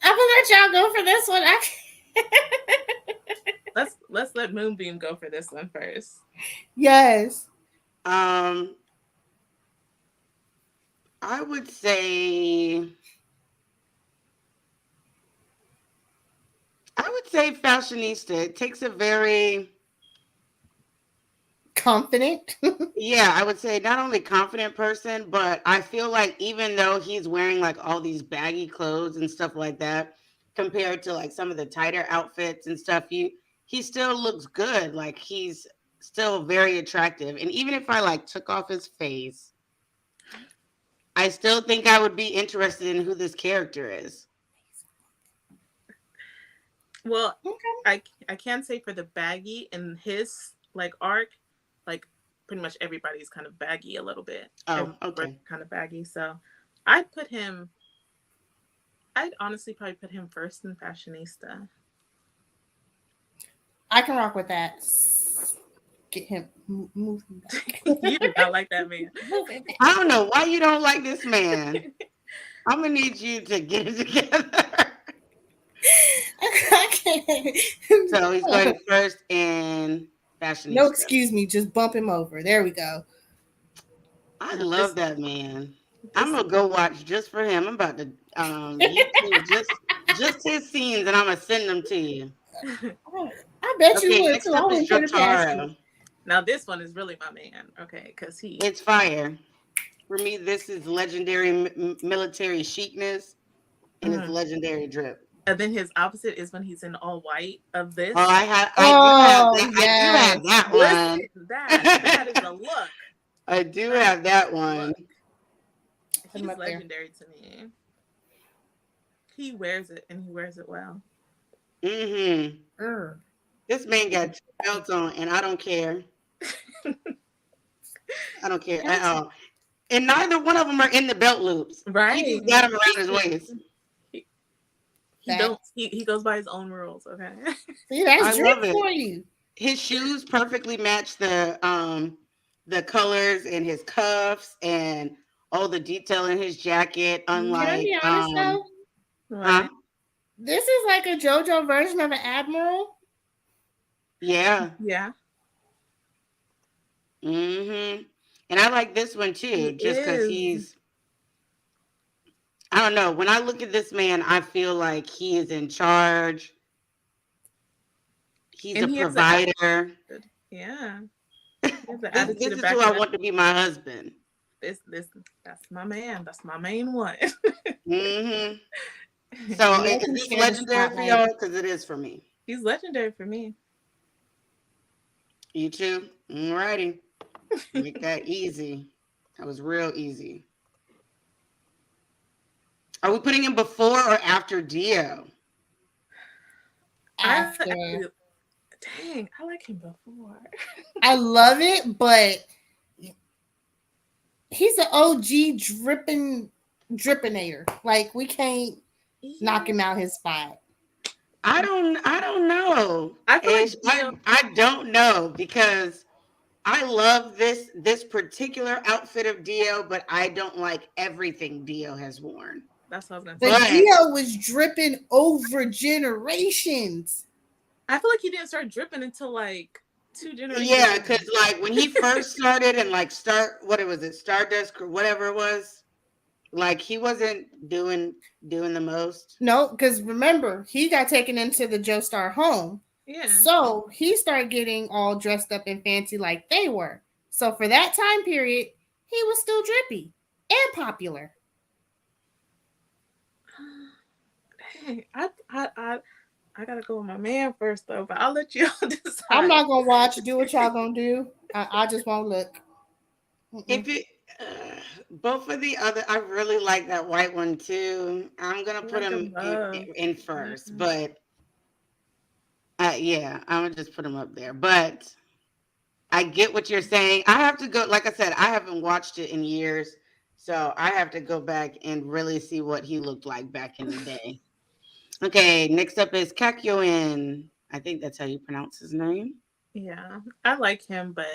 I'm gonna let y'all go for this one. Let's let Moonbeam go for this one first. Yes. I would say fashionista. It takes a very confident. Yeah, I would say not only confident person, but I feel like even though he's wearing like all these baggy clothes and stuff like that, compared to like some of the tighter outfits and stuff, he still looks good. Like he's still very attractive. And even if I like took off his face, I still think I would be interested in who this character is. Well, I can say for the baggy in his like arc, like pretty much everybody's kind of baggy a little bit. Oh, okay. Kind of baggy. So I'd honestly probably put him first in fashionista. I can rock with that. Get him moving back. You do not like that man. I don't know why you don't like this man. I'm gonna need you to get it together. So he's going first in fashionista. No, excuse me, just bump him over. There we go. I love that man. I'm gonna go watch just for him. I'm about to YouTube just his scenes, and I'm gonna send them to you. I bet you would too. I wouldn't put it past you. Now this one is really my man. Okay, because it's fire. For me, this is legendary military chicness, and it's legendary drip. And then his opposite is when he's in all white of this. Oh, I do have that one. That is a look. I do have that one. He's legendary to me. He wears it, and he wears it well. Mm-hmm. This man got 2 belts on, and I don't care. I don't care at all. And neither one of them are in the belt loops. Right. He just got them around his waist. He goes by his own rules. Okay. See, that's drip for you. His shoes perfectly match the colors and his cuffs and all the detail in his jacket. Unlike, be honest though, this is like a JoJo version of an admiral. Yeah. Yeah. Mm-hmm. And I like this one too, just because he's. I don't know. When I look at this man, I feel like he is in charge. He's a provider. Yeah. This is who I want to be my husband. That's my man. That's my main one. Mm-hmm. So is this legendary for y'all? Because it is for me. He's legendary for me. You too? Alrighty. Make that easy. That was real easy. Are we putting him before or after Dio? After. Dang, I like him before. I love it, but he's an OG drippinator. Like we can't knock him out his spot. I don't know. I don't know because I love this particular outfit of Dio, but I don't like everything Dio has worn. That's what I was gonna say. But Dio was dripping over generations. I feel like he didn't start dripping until like 2 generations. Yeah, because like when he first started and like Stardust or whatever it was, like he wasn't doing the most. No, because remember he got taken into the Joestar home. Yeah. So he started getting all dressed up and fancy like they were. So for that time period, he was still drippy. and popular. Hey, I gotta go with my man first though, but I'll let you all decide. I'm not gonna watch. Do what y'all gonna do. I just won't look. If it, both of the other, I really like that white one too. I'm gonna put him in first, but yeah, I'm gonna just put him up there. But I get what you're saying. I have to go. Like I said, I haven't watched it in years, so I have to go back and really see what he looked like back in the day. Okay, next up is Kakyoin. I think that's how you pronounce his name. Yeah, I like him, but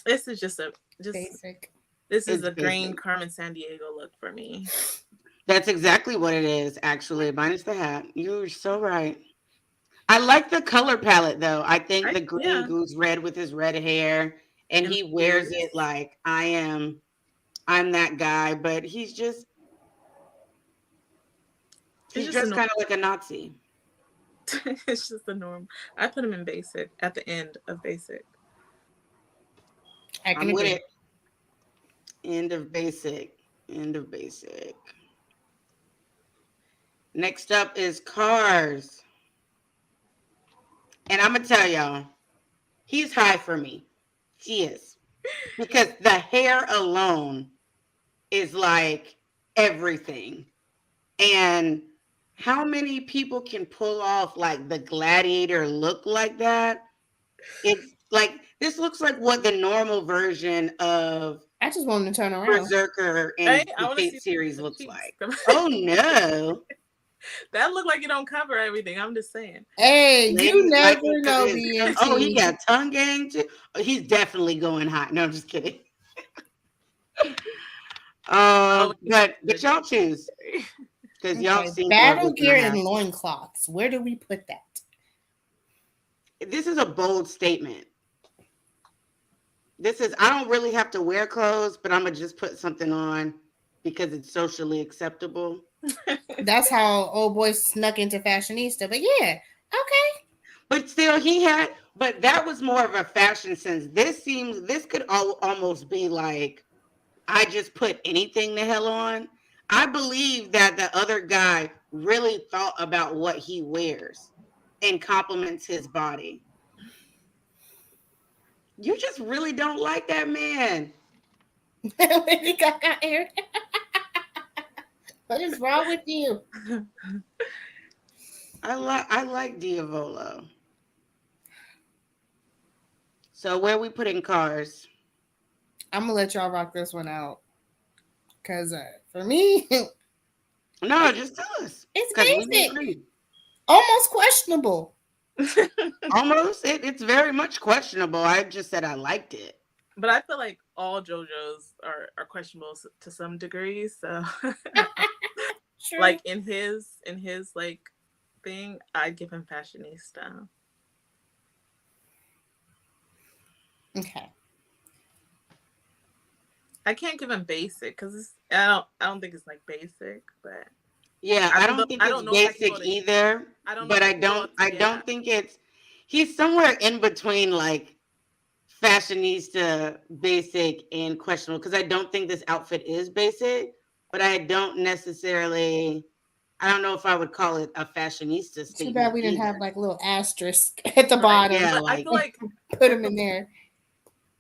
this is just basic. This is It's a green basic. Carmen Sandiego look for me. That's exactly what it is, actually, minus the hat. You're so right. I like the color palette, though. I think the green goose red with his red hair, and he wears it like I'm that guy, but he's just kind of like a Nazi. It's just the norm. I put him in basic at the end of basic. I'm with it. End of basic. End of basic. Next up is Cars. And I'm going to tell y'all, he's high for me. He is. Because the hair alone is like everything. And how many people can pull off like the gladiator look like that? It's like, this looks like what the normal version of I just wanted to turn around. Berserker and the Fate series looks like. Oh no. That look like you don't cover everything. I'm just saying. Hey, you never know, BMT. Oh, he got tongue gang too. Oh, he's definitely going hot. No, I'm just kidding. But y'all choose. Because y'all seen battle gear and loincloths. Where do we put that? This is a bold statement. I don't really have to wear clothes, but I'm gonna just put something on because it's socially acceptable. That's how old boy snuck into fashionista. But yeah, okay. But still, but that was more of a fashion sense. This could almost be like, I just put anything the hell on. I believe that the other guy really thought about what he wears and compliments his body. You just really don't like that man. What is wrong with you? I like Diavolo. So where we putting Cars? I'm gonna let y'all rock this one out. Cause for me, no, just tell us. It's basic. Almost questionable. Almost. It's very much questionable. I just said I liked it. But I feel like all JoJo's are questionable to some degree. So True. Like in his like thing, I'd give him fashionista. Okay. I can't give him basic because I don't think it's like basic, but yeah, I don't think it's basic either. But I don't think it's. He's somewhere in between like fashionista, basic, and questionable because I don't think this outfit is basic, but I don't know if I would call it a fashionista statement. Too bad we didn't have like a little asterisk at the bottom. Yeah, I feel like put him in there.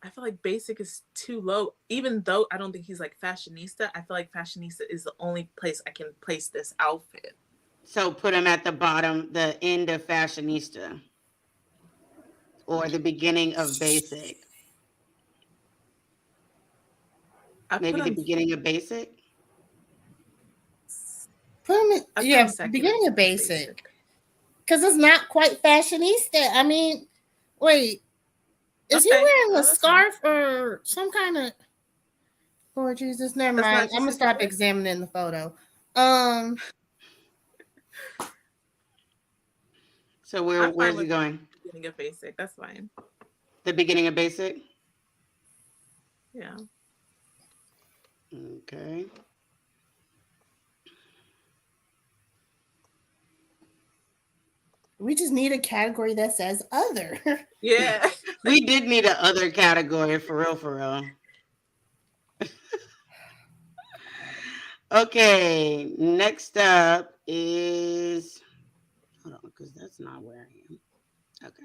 I feel like basic is too low. Even though I don't think he's like fashionista, I feel like fashionista is the only place I can place this outfit. So put him at the bottom, the end of fashionista. Or the beginning of basic. Maybe the beginning of basic? Put him in, beginning of basic. Because it's not quite fashionista. I mean, wait. Is he wearing a scarf or some kind of... Oh, Jesus, never mind. I'm going to stop examining the photo. So where's he going? Beginning of basic. That's fine. The beginning of basic? Yeah. Okay. We just need a category that says other. Yeah. We did need an other category for real. Okay, next up is hold on, because that's not where I am. Okay.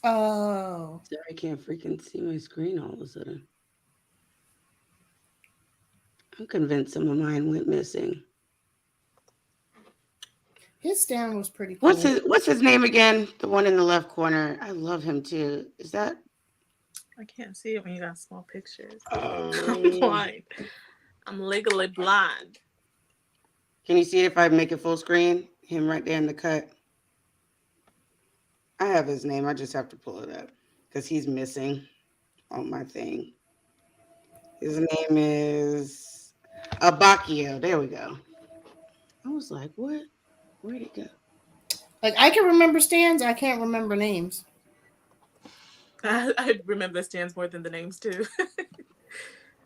Oh, Sorry, I can't freaking see my screen all of a sudden. I'm convinced some of mine went missing. his stand was pretty cool. What's his name again? The one in the left corner. I love him too. Is that I can't see it when you got small pictures. I'm um, blind. I'm legally blind. can you see it if I make it full screen? Him right there in the cut. I have his name. I just have to pull it up because he's missing on my thing. His name is Abakio. There we go. I was like, what? Where'd it go? Like I can remember stands, I can't remember names. I remember the stands more than the names too.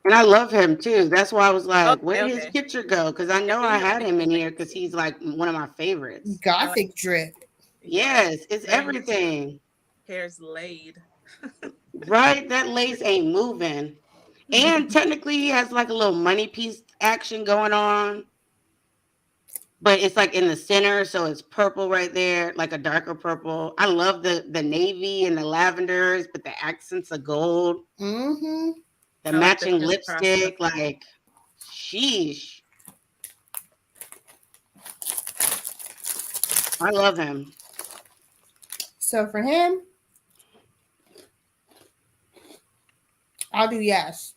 And I love him too. That's why I was like, Okay, where did his okay. picture go? Because I know I had him in here because he's like one of my favorites. Gothic drip. Yes, it's Very everything. Hair's laid. Right? That lace ain't moving. And technically he has like a little money piece action going on. But it's like in the center, so it's purple right there, like a darker purple. I love the navy and the lavenders, but the accents of gold. Mm-hmm. The I like the matching crisscross lipstick, look. like sheesh. I love him. So for him, I'll do yes.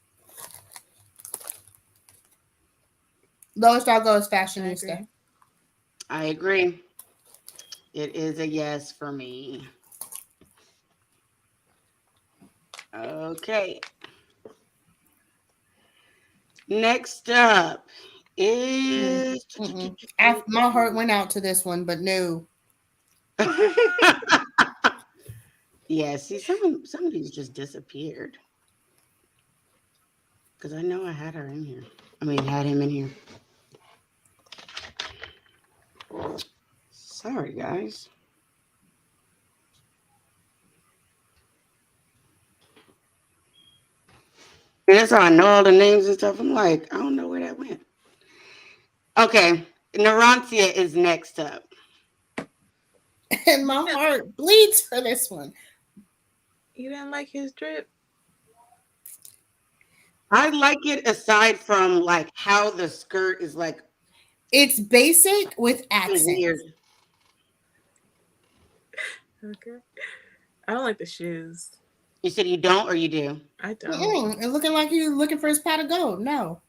Lowest I'll go is fashionista. I agree. It is a yes for me. Okay. Next up is My heart went out to this one, but no. yeah, see, some of these just disappeared. Because I know I had her in here. I mean, had him in here. Sorry, guys. And that's how I know all the names and stuff. I'm like, I don't know where that went. Okay, Narantia is next up. And my heart bleeds for this one. You didn't like his drip? I like it aside from like how the skirt is like. It's basic with accents. Weird. Okay. I don't like the shoes. You said you don't or you do? I don't. It's looking like you're looking for his pot of gold. No.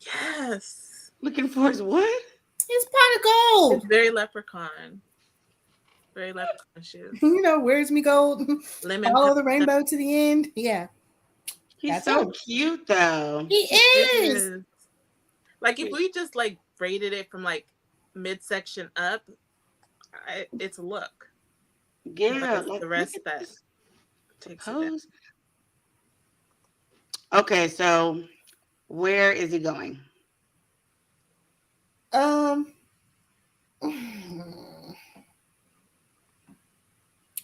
Yes. Looking for his what? His pot of gold. It's very leprechaun. Very leprechaun shoes. You know, where's me gold? Lemon Follow the rainbow to the end. Yeah. He's That's so it. cute though. He is. Like if we just like braided it from like midsection up, it's a look. Yeah, Like the rest that takes it down. Okay, so where is he going?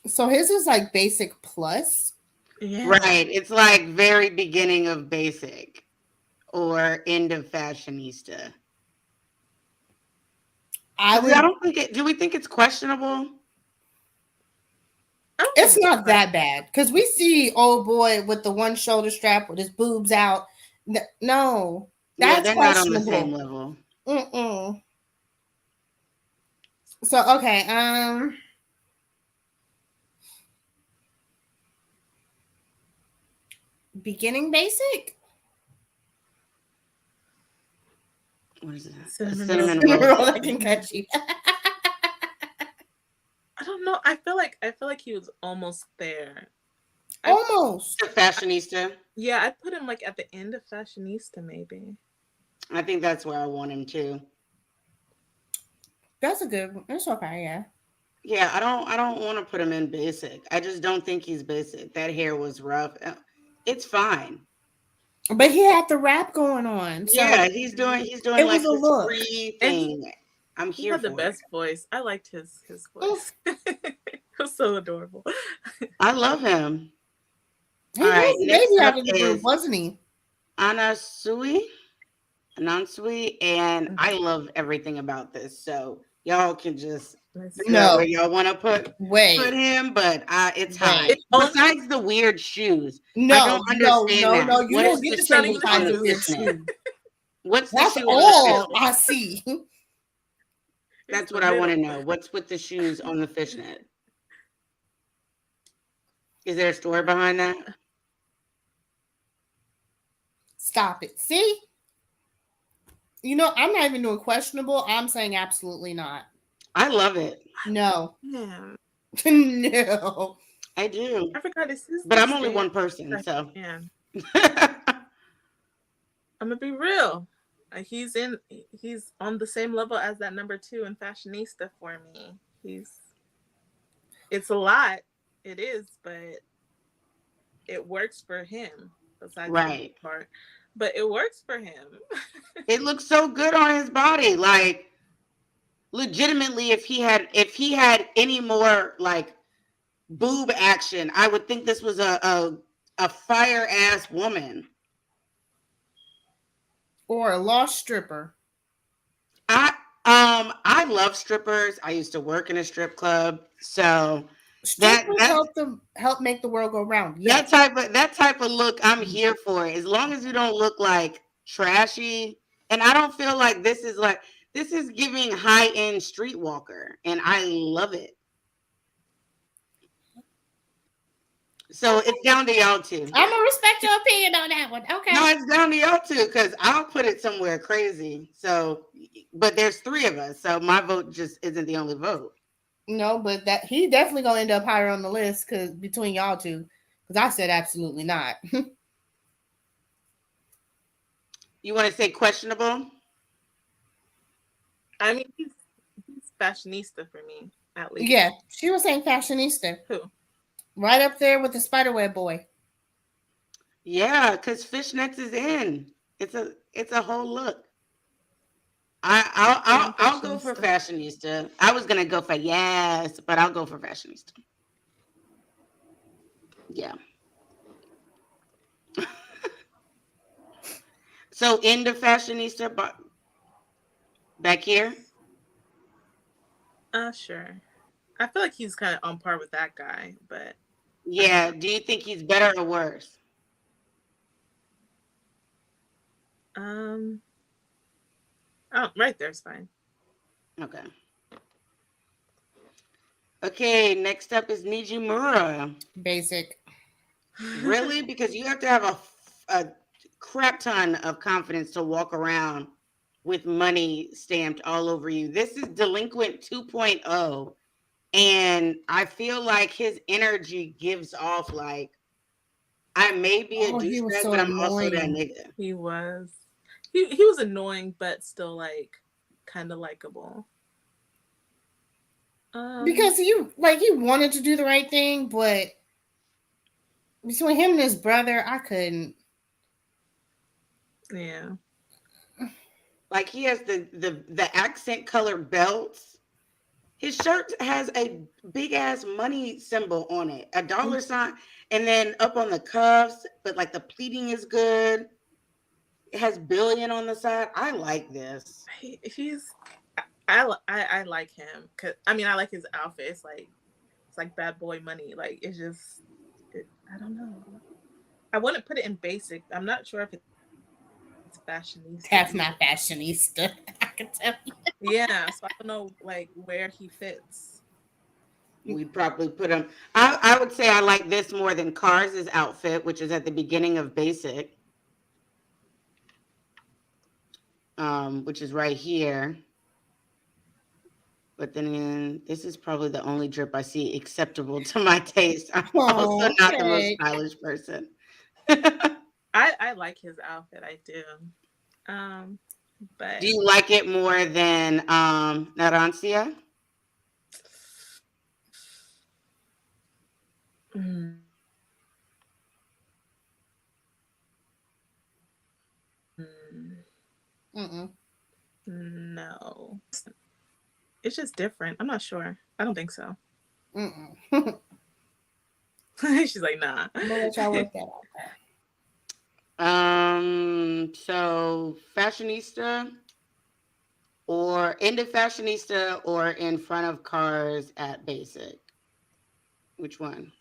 So his is like basic plus. Yeah. Right. It's like very beginning of basic or end of fashionista. I don't think it. Do we think it's questionable? It's not that bad because we see old boy with the one shoulder strap with his boobs out. No, that's they're not on the same level. So okay, beginning basic. What is it? Cinnamon roll I can catch you. I don't know. I feel like he was almost there. Almost. The fashionista. Yeah, I put him like at the end of fashionista, maybe. I think that's where I want him too. That's a good one. It's okay, yeah. Yeah, I don't want to put him in basic. I just don't think he's basic. That hair was rough. It's fine. But he had the rap going on. So yeah, he's doing it like was a this look. free thing. I'm He here had for the best voice. I liked his voice. It was so adorable. I love him. He All right, was the next baby up out of the group, wasn't he? Anasui, and I love everything about this. So y'all can just figure out where y'all want to put him, but it's high. Besides the weird shoes, I don't understand that. No, you What don't is get the to say shoes besides on the the weird fishnet? shoes. What's the That's shoe all on the I see. That's what I want to know. What's with the shoes on the fishnet? Is there a story behind that? Stop it. See? You know, I'm not even doing questionable. I'm saying absolutely not. I love it. No. Yeah. No. I do. I forgot it's his. But I'm only one person, so. Yeah. I'm gonna be real. He's on the same level as that number 2 in Fashionista for me. It's a lot. It is, but it works for him. Besides Right. the part, but it works for him. It looks so good on his body. Like, legitimately, if he had any more like boob action, I would think this was a fire ass woman or a lost stripper. I love strippers. I used to work in a strip club, so strippers help make the world go round. Yes. That type of look, I'm here for it. As long as you don't look like trashy, and I don't feel like this is giving high end streetwalker, and I love it. So it's down to y'all too. I'm gonna respect your opinion on that one. Okay. No, it's down to y'all too, because I'll put it somewhere crazy. So, but there's 3 of us, so my vote just isn't the only vote. No, but that he definitely gonna end up higher on the list because between y'all two, because I said absolutely not. You want to say questionable? I mean, he's Fashionista for me, at least. Yeah, she was saying Fashionista. Who? Right up there with the Spiderweb boy. Yeah, because fishnets is in. It's a whole look. I'll go for Fashionista. I was gonna go for yes, but I'll go for Fashionista. Yeah. So into Fashionista, but back here. Sure. I feel like he's kind of on par with that guy, but yeah. Do you think he's better or worse? Right there's fine. Okay. Okay, next up is Nijimura. Basic. Really? Because you have to have a crap ton of confidence to walk around with money stamped all over you. This is Delinquent 2.0. And I feel like his energy gives off like, I may be a douchebag, but I'm also that nigga. He was. He was annoying, but still like kind of likable. Because he wanted to do the right thing, but between him and his brother, I couldn't. Yeah. Like he has the accent color belts. His shirt has a big ass money symbol on it, a dollar sign, and then up on the cuffs, but like the pleating is good. It has billion on the side. I like this. I like him because I like his outfit. It's like bad boy money. Like it's just I don't know. I wouldn't put it in basic. I'm not sure if it's fashionista. That's not fashionista. I can tell you. Yeah, so I don't know like where he fits. We'd probably put him. I would say I like this more than Cars' outfit, which is at the beginning of basic. Which is right here. But then this is probably the only drip I see acceptable to my taste. I'm also not the most stylish person. I like his outfit. I do. But do you like it more than Narancia? No. It's just different. I'm not sure. I don't think so. She's like, nah. I'm gonna let y'all work that out. So fashionista or into fashionista or in front of cars at basic. Which one?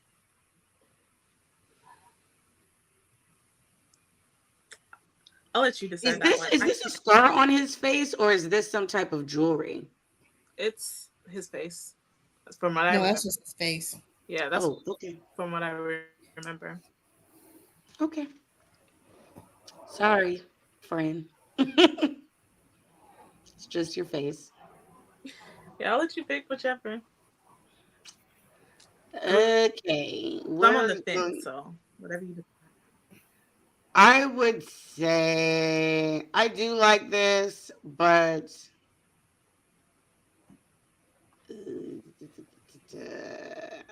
I'll let you decide that one. Is this a scar on his face or is this some type of jewelry? It's his face. That's from what I No, remember. that's just his face. Yeah, that's okay. From what I remember. Okay. Sorry, friend. It's just your face. Yeah, I'll let you pick whichever. Okay. I'm on the fence, so whatever you decide. I would say I do like this, but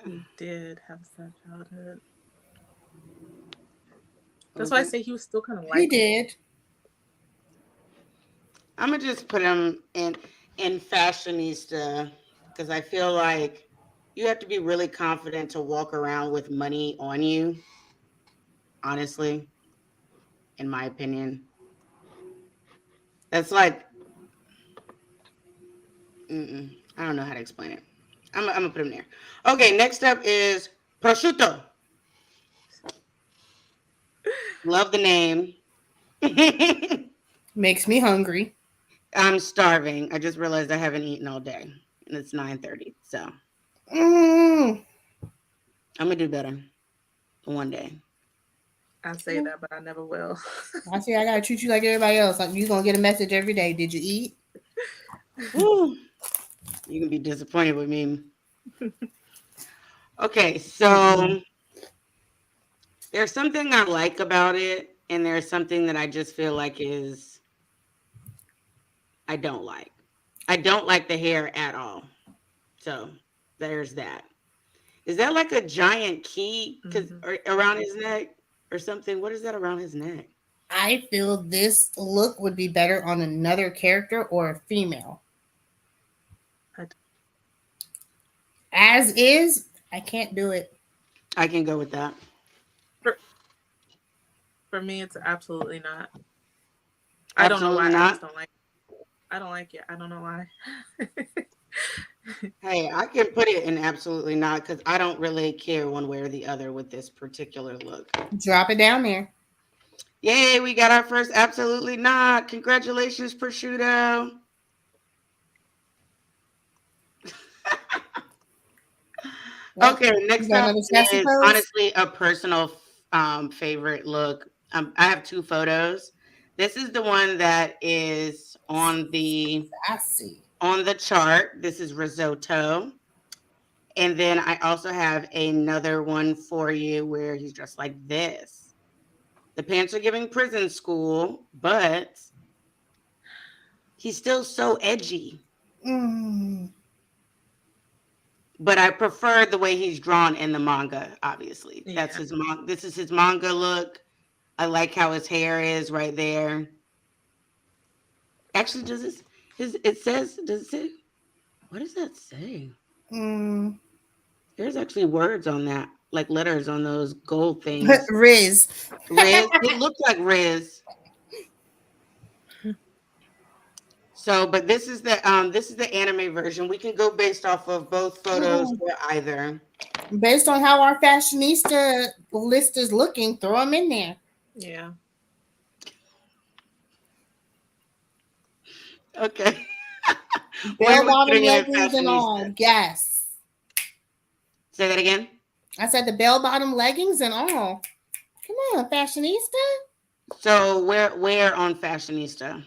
He did have a sad childhood. That's why I say he was still kind of like. He did. I'm gonna just put him in fashionista because I feel like you have to be really confident to walk around with money on you. Honestly, in my opinion, that's like I don't know how to explain it. I'm gonna put him there. Okay, next up is prosciutto. Love the name. Makes me hungry. I'm starving. I just realized I haven't eaten all day, and it's 9:30. So Mm. I'm gonna do better one day. I say that, but I never will. I say I gotta treat you like everybody else. Like you gonna get a message every day. Did you eat? Woo. You can be disappointed with me. Okay, so there's something I like about it, and there's something that I just feel like is I don't like. I don't like the hair at all. So there's that. Is that like a giant key around his neck or something? What is that around his neck? I feel this look would be better on another character or a female. As is, I can't do it. I can go with that. For me, it's absolutely not. I don't know why. Not? I just don't like it. I don't like it. I don't know why. Hey, I can put it in absolutely not because I don't really care one way or the other with this particular look. Drop it down there. Yay, we got our first absolutely not. Congratulations, prosciutto. Okay, next up is honestly a personal favorite look. I have two photos. This is the one that is on the chart. This is risotto. And then I also have another one for you where he's dressed like this. The pants are giving prison school, but he's still so edgy. But I prefer the way he's drawn in the manga, obviously. Yeah. That's this is his manga look. I like how his hair is right there. Actually, does it say, what does that say? There's actually words on that, like letters on those gold things. Riz. It looks like Riz. So, but this is the anime version. We can go based off of both photos or either. Based on how our fashionista list is looking, throw them in there. Yeah. Okay. Bell-bottom leggings and all. Yes. Say that again. I said the bell-bottom leggings and all. Come on, fashionista. So where on fashionista?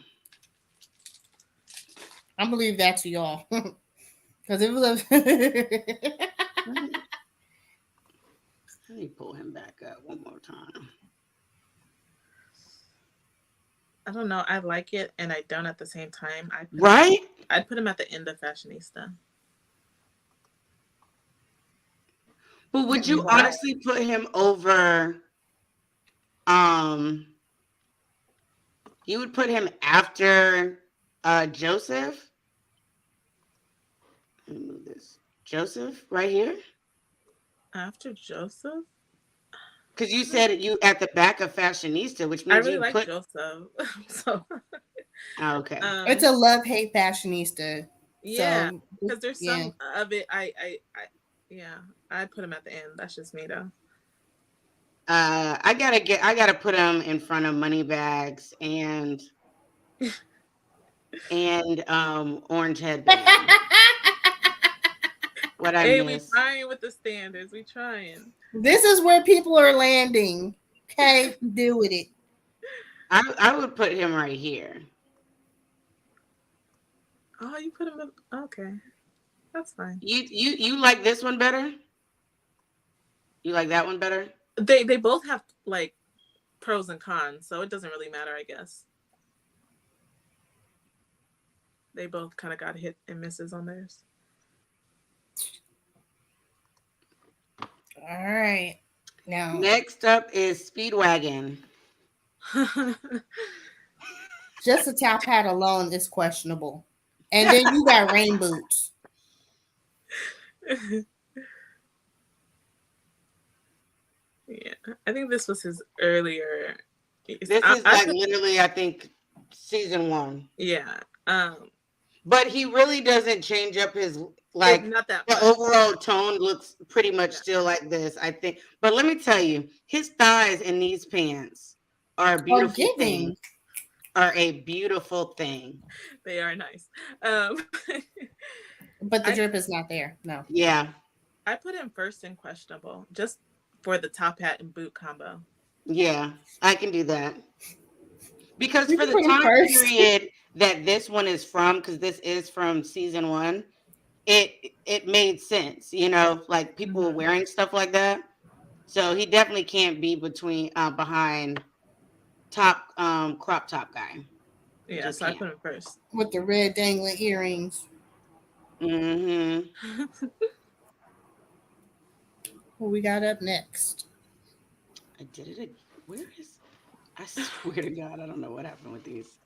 I'm gonna leave that to y'all. Because it was Let me pull him back up one more time. I don't know. I like it and I don't at the same time. I'd put him at the end of fashionista. But would you honestly put him over? You would put him after Joseph. Let me move this. Joseph, right here. After Joseph? Because you said you at the back of Fashionista, which I means really you like put. Joseph. So Oh, okay. It's a love-hate Fashionista. yeah, So because there's yeah. some of it yeah, I put him at the end. That's just me though. I gotta put him in front of Moneybags and Orange Headband. What I Hey, we miss. trying with the standards. We trying. This is where people are landing. Okay, deal with it. I would put him right here. Oh, you put him up. Okay, that's fine. You like this one better? You like that one better? They both have like pros and cons, so it doesn't really matter, I guess. They both kind of got hit and misses on theirs. All right. Now Next up is Speedwagon. just the top hat alone is questionable. And then you got rain boots. Yeah, I think this was his earlier. This is like literally, I think, season 1. Yeah. But he really doesn't change up his like not that the much. overall tone looks pretty much still like this, I think. But let me tell you, his thighs in these pants are a beautiful thing. Are a beautiful thing. They are nice. But the drip is not there. No. Yeah. I put him first in questionable just for the top hat and boot combo. Yeah, I can do that. Because You for can the put him time first. period that this one is from, because this is from season 1, it made sense, you know, like people were wearing stuff like that. So he definitely can't be behind top crop top guy. Yeah, so I put him first. With the red dangling earrings. Mm-hmm. What we got up next? I did it. Where is? I swear to God, I don't know what happened with these.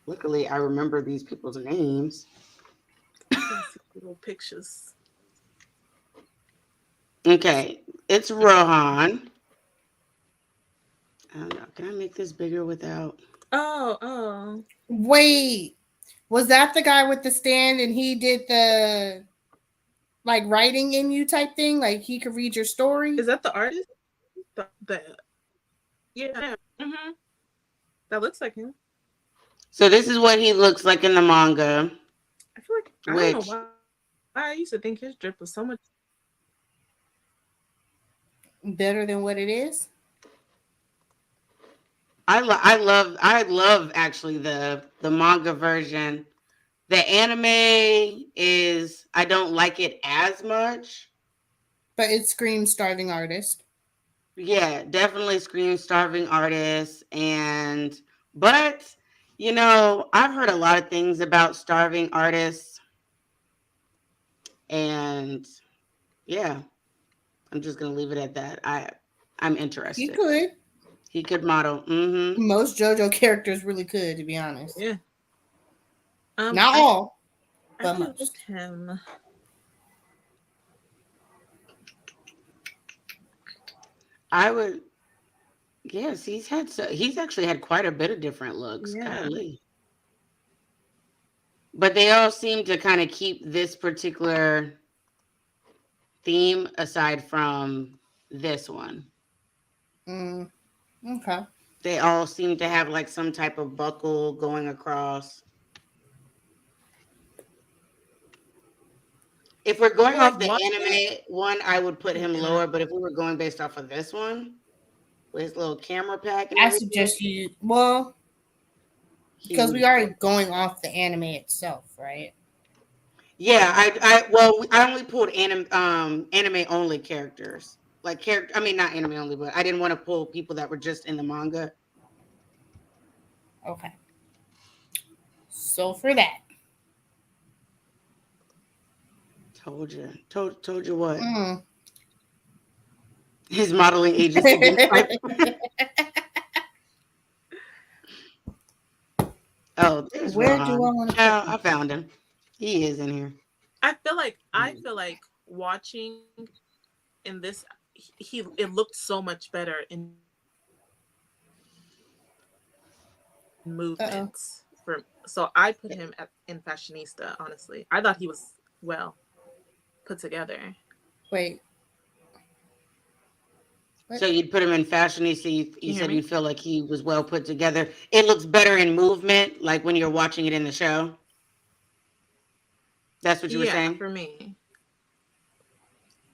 Luckily, I remember these people's names. Little pictures. Okay, it's Rohan. I don't know. Can I make this bigger without? Oh. Wait, was that the guy with the stand and he did the like writing in you type thing? Like he could read your story? Is that the artist? Yeah. Mm-hmm. That looks like him. So this is what he looks like in the manga. I feel like I don't know why I used to think his drip was so much better than what it is. I love actually the manga version. The anime is I don't like it as much. But it screams starving artist. Yeah, definitely screams starving artist. But you know, I've heard a lot of things about starving artists. And yeah, I'm just gonna leave it at that. I'm interested. He could model. Mm-hmm. Most JoJo characters really could, to be honest. Yeah. Not all, but most. Him. I would. Yes, he's actually had quite a bit of different looks. Yeah. Golly. But they all seem to kind of keep this particular theme aside from this one. Okay. They all seem to have like some type of buckle going across. If we're going off the anime one, I would put him lower. But if we were going based off of this one, with his little camera pack and I everything, suggest you, well, because we are going off the anime itself, right? Yeah, I only pulled anime only characters. Like I mean not anime only, but I didn't want to pull people that were just in the manga. Okay. So for that. Told you what? His modeling agency didn't fight. Oh, there's Where Ron. do I want to? Yeah, I found him. He is in here. I feel like watching in this, it looked so much better in movements. So I put him in fashionista. Honestly, I thought he was well put together. Wait. So you'd put him in fashionista. You said me? you feel like he was well put together. It looks better in movement, like when you're watching it in the show. That's what you were saying? For me.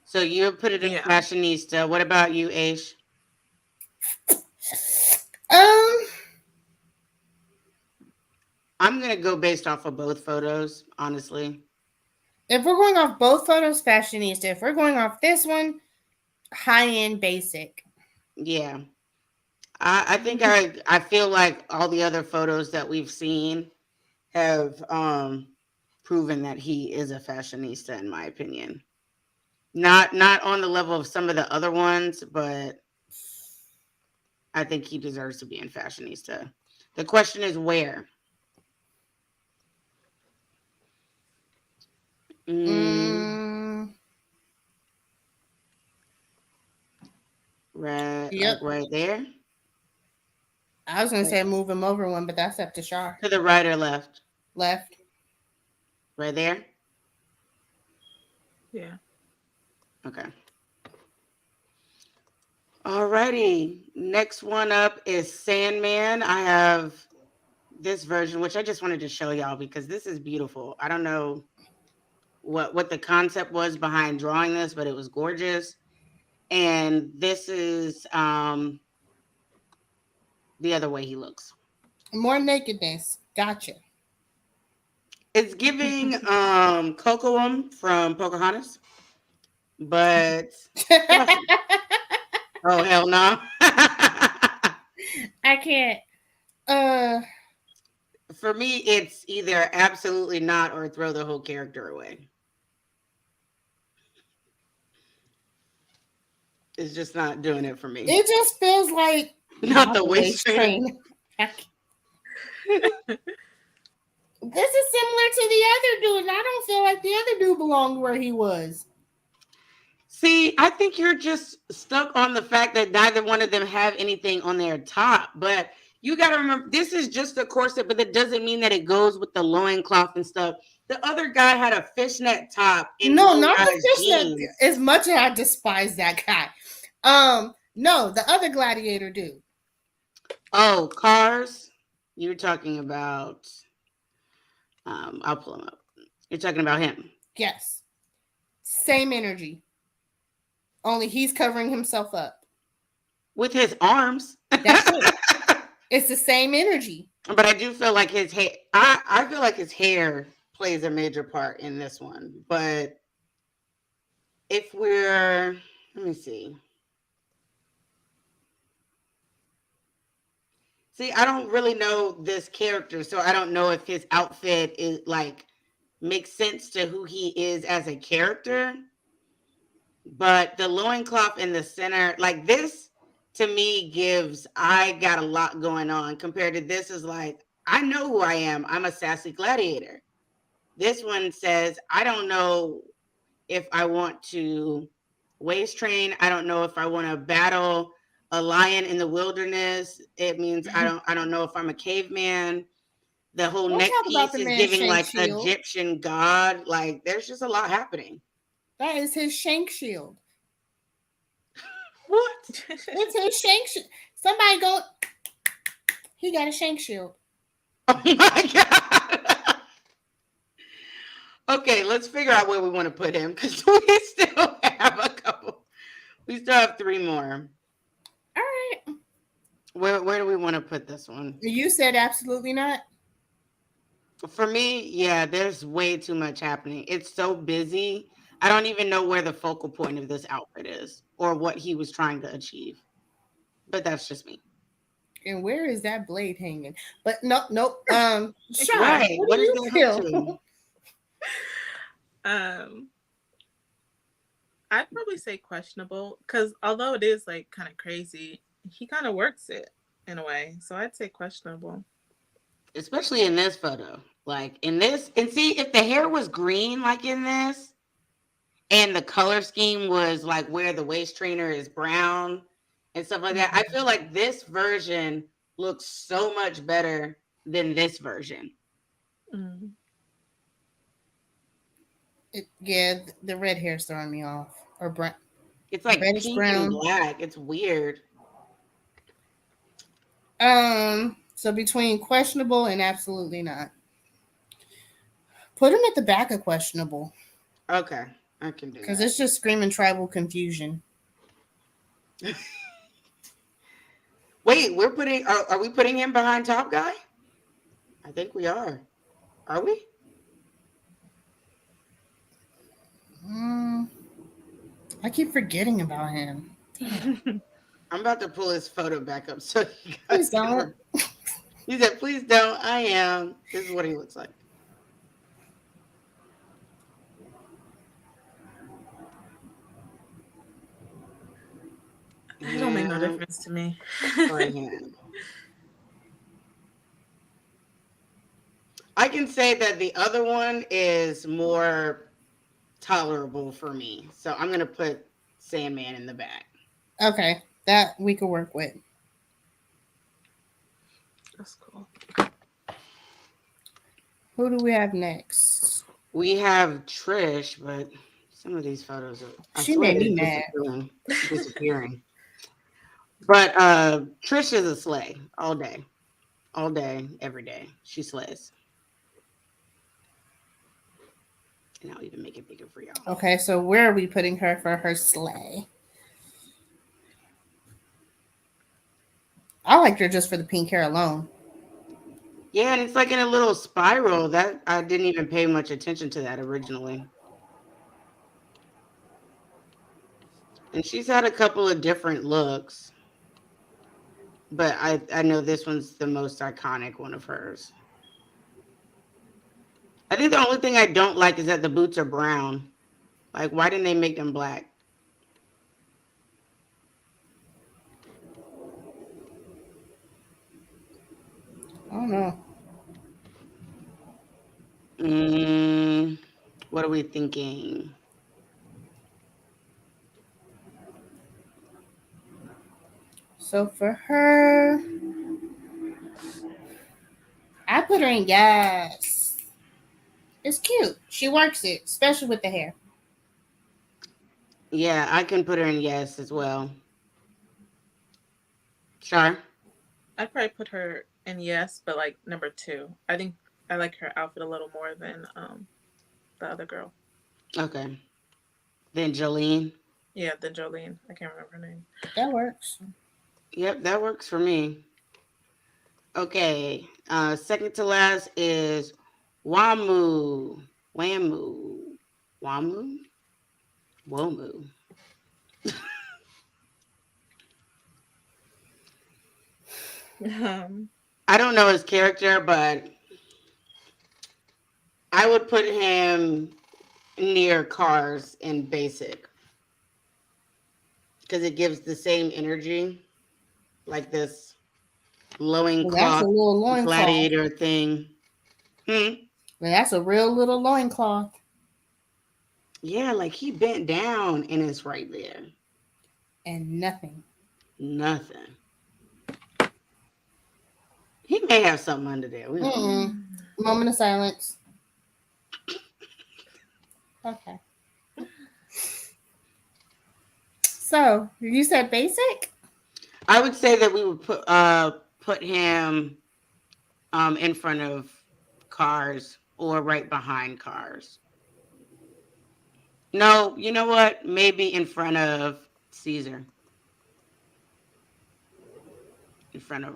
So you put it in fashionista. What about you, Aish? I'm gonna go based off of both photos, honestly. If we're going off both photos, fashionista. If we're going off this one, high-end basic. Yeah. I think I feel like all the other photos that we've seen have proven that he is a fashionista, in my opinion. Not on the level of some of the other ones, but I think he deserves to be in fashionista. The question is where. Right, yep. Like right there. I was gonna say move him over one, but that's up to Shar. To the right or left? Left. Right there? Yeah. Okay. Alrighty. Next one up is Sandman. I have this version, which I just wanted to show y'all because this is beautiful. I don't know what the concept was behind drawing this, but it was gorgeous. And this is the other way he looks. More nakedness. Gotcha. It's giving Kocoum from Pocahontas, but oh hell no. I can't. For me, it's either absolutely not or throw the whole character away. It's just not doing it for me. It just feels like not the waist train. This is similar to the other dude, and I don't feel like the other dude belonged where he was. See, I think you're just stuck on the fact that neither one of them have anything on their top. But you got to remember, this is just a corset, but that doesn't mean that it goes with the loincloth and stuff. The other guy had a fishnet top. No, not the fishnet. Jeans. As much as I despise that guy. No, the other gladiator dude. Oh, Cars? You're talking about... I'll pull him up. You're talking about him. Yes. Same energy. Only he's covering himself up. With his arms. That's it. It's the same energy. But I do feel like his hair, I feel like his hair plays a major part in this one. But if we're, let me see. See, I don't really know this character, so I don't know if his outfit is like makes sense to who he is as a character. But the loincloth in the center, like this to me gives I got a lot going on compared to this is like, I know who I am. I'm a sassy gladiator. This one says, I don't know if I want to waist train. I don't know if I want to battle a lion in the wilderness. It means I don't know if I'm a caveman. The whole neck piece is giving like Egyptian god. Like there's just a lot happening. That is his shank shield. What? It's his shank shield. Somebody go. He got a shank shield. Oh my god. Okay, let's figure out where we want to put him because we still have a couple. We still have 3 more. All right. Where do we want to put this one? You said absolutely not. For me, yeah, there's way too much happening. It's so busy. I don't even know where the focal point of this outfit is or what he was trying to achieve. But that's just me. And where is that blade hanging? But nope. Sean, right. What do you feel? I'd probably say questionable because although it is like kind of crazy, he kind of works it in a way. So I'd say questionable. Especially in this photo. Like in this, and see if the hair was green like in this, and the color scheme was like where the waist trainer is brown and stuff like that. I feel like this version looks so much better than this version. Mm. Yeah, the red hair's throwing me off. Or brown. It's like Reddish pink and brown. black. It's weird. So between questionable and absolutely not. Put him at the back of questionable. Okay, I can do Because that. it's just screaming tribal confusion. Wait, we're putting are we putting him behind Top Guy? I think we are. Are we? I keep forgetting about him. I'm about to pull his photo back up so you Please guys don't. He said, please don't. I am. This is what he looks like. It don't make no difference to me. For him. I can say that the other one is more tolerable for me. So I'm going to put Sandman in the back. Okay, that we could work with. That's cool. Who do we have next? We have Trish, but some of these photos are She made me mad. Disappearing. But Trish is a slay all day. All day, every day. She slays. And I'll even make it bigger for y'all. Okay, so where are we putting her for her sleigh? I liked her just for the pink hair alone. Yeah, and it's like in a little spiral. That I didn't even pay much attention to that originally. And she's had a couple of different looks. But I know this one's the most iconic one of hers. I think the only thing I don't like is that the boots are brown. Like, why didn't they make them black? I don't know. What are we thinking? So for her, I put her in yes. It's cute. She works it, especially with the hair. Yeah, I can put her in yes as well. Char? I'd probably put her in yes, but like number 2. I think I like her outfit a little more than the other girl. Okay. Then Jolene? Yeah, than Jolene. I can't remember her name. That works. Yep, that works for me. Okay. Second to last is Wamu. Wamu. Wamu? Womu. I don't know his character, but I would put him near Cars in basic because it gives the same energy, like this loincloth gladiator thing. Well, that's a real little loincloth. Yeah, like he bent down and it's right there. And nothing. Nothing. He may have something under there. We don't know. Moment of silence. Okay. So you said basic? I would say that we would put him in front of Cars or right behind Cars. No, you know what? Maybe in front of Caesar. In front of,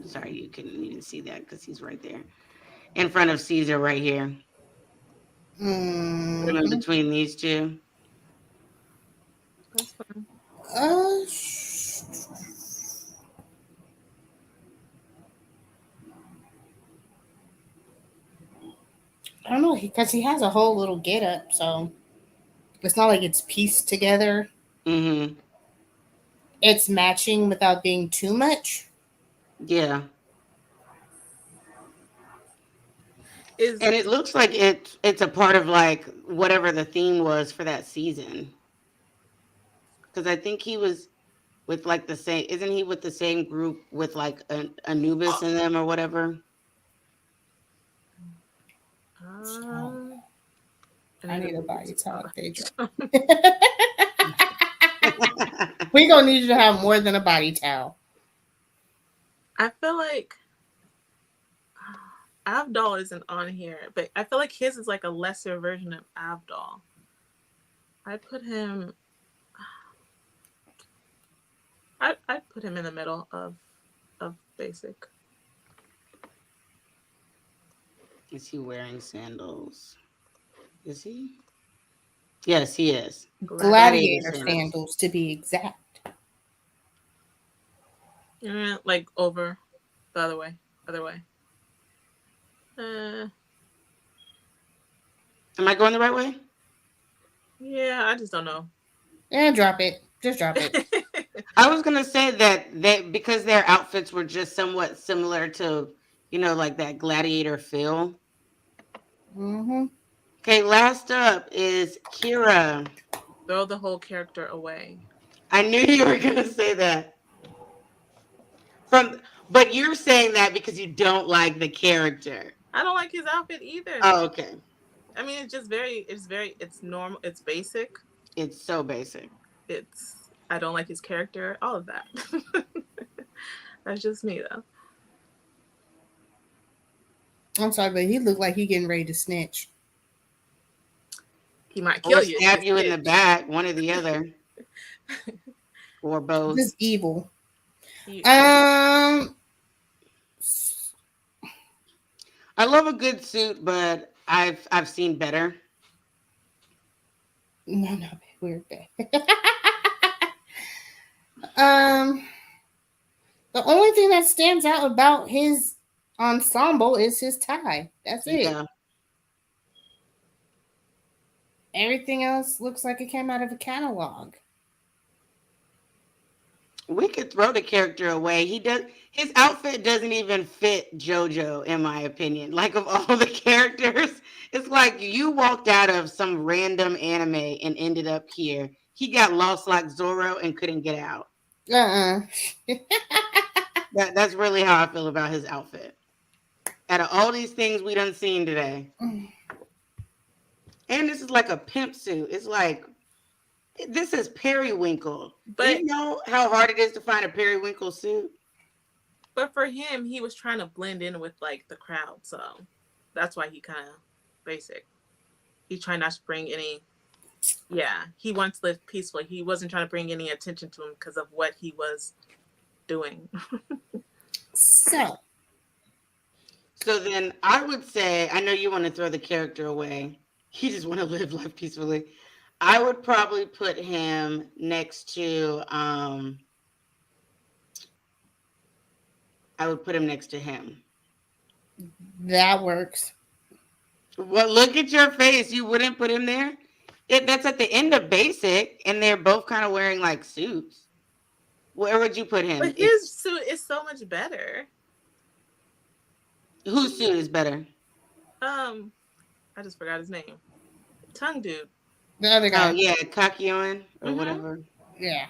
sorry, you didn't see that because he's right there. In front of Caesar right here. Put him in between these two. That's fine. I don't know, because he has a whole little get up, so it's not like it's pieced together. Mm-hmm. It's matching without being too much. Yeah. And it looks like it's a part of like whatever the theme was for that season. Because I think he was with like the same. Isn't he with the same group with like Anubis in them or whatever? I need a body talk, Deidre. We're gonna need you to have more than a body towel. I feel like Avdol isn't on here, but I feel like his is like a lesser version of Avdol. I put him. I'd put him in the middle of basic. Is he wearing sandals? Is he? Yes, he is. Gladiator sandals, to be exact. Like over the other way. Am I going the right way? Yeah, I just don't know. Drop it. Just drop it. I was gonna say that because their outfits were just somewhat similar to, like that gladiator feel. Mm-hmm. Okay, last up is Kira. Throw the whole character away. I knew you were gonna say that. But you're saying that because you don't like the character. I don't like his outfit either. Oh, okay. I mean, it's normal. It's basic. It's so basic. I don't like his character. All of that. That's just me, though. I'm sorry, but he looked like he getting ready to snitch. He might kill you. Stab you in the back, one or the other. Or both. This is evil. I love a good suit, but I've seen better. No, we're bad. The only thing that stands out about his ensemble is his tie. That's it. Yeah. Everything else looks like it came out of a catalog. We could throw the character away. His outfit doesn't even fit JoJo, in my opinion. Like, of all the characters, it's like you walked out of some random anime and ended up here. He got lost like Zoro and couldn't get out. That's really how I feel about his outfit. Out of all these things we done seen today. And this is like a pimp suit. It's like, this is periwinkle. But you know how hard it is to find a periwinkle suit? But for him, he was trying to blend in with like the crowd. So that's why he kind of basic. He's trying not to bring any. Yeah, he wants to live peacefully. He wasn't trying to bring any attention to him because of what he was doing. So then I would say, I know you want to throw the character away. You just want to live life peacefully. I would probably put him next to I would put him next to him. That works. Well, look at your face. You wouldn't put him there? That's at the end of basic, and they're both kind of wearing like suits. Where would you put him? But his suit is so much better. Whose suit is better? I just forgot his name. Tongue dude. The other guy. Oh yeah, Kakyoin or whatever. Yeah.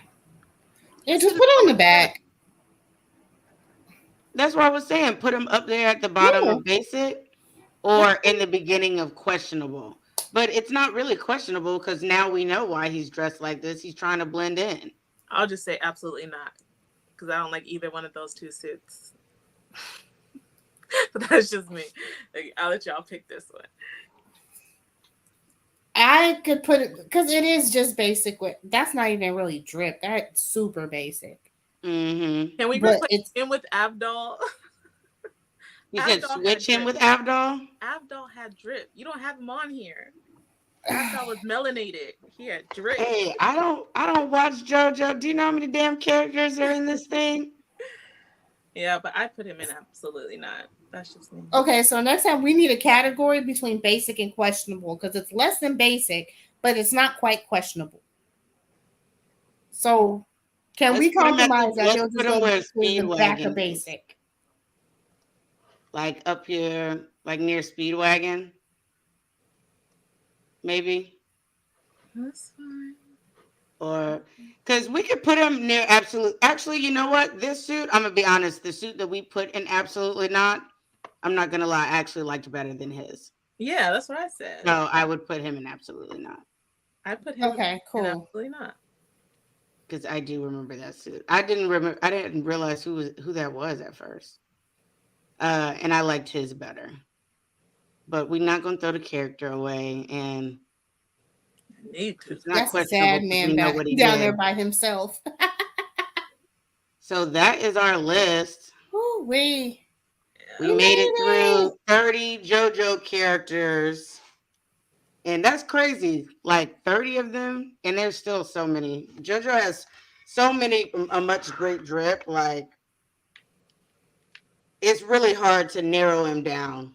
Yeah, just put on the back. That's what I was saying. Put him up there at the bottom of basic or in the beginning of questionable. But it's not really questionable because now we know why he's dressed like this. He's trying to blend in. I'll just say absolutely not. Because I don't like either one of those two suits. But that's just me. Like, I'll let y'all pick this one. I could put it because it is just basic. That's not even really drip. That's super basic. Mm-hmm. Can we replace him with Avdol? You said switch him with Avdol? Avdol had drip. You don't have him on here. Avdol was melanated. He had drip. Hey, I don't watch JoJo. Do you know how many damn characters are in this thing? Yeah, but I put him in absolutely not. That's just me. Okay, so next time we need a category between basic and questionable because it's less than basic, but it's not quite questionable. So can we compromise that he'll just go between the back of basic? like up here, like near Speedwagon, maybe, That's fine. or because we could put him near Absolute. Actually, you know what? This suit, I'm gonna be honest. The suit that we put in Absolutely Not, I'm not gonna lie, I actually liked better than his. Yeah, that's what I said. So I would put him in Absolutely Not. I put him Okay, in cool. Absolutely Not. Because I do remember that suit. I didn't remember. I didn't realize who that was at first. And I liked his better. But we're not going to throw the character away, and Need to. it's not That's a questionable sad because man we know back what he down there did. by himself. So that is our list. Ooh, we We made it through 30 JoJo characters, and that's crazy. Like 30 of them, and there's still so many. JoJo has so many, a much great drip. Like it's really hard to narrow him down.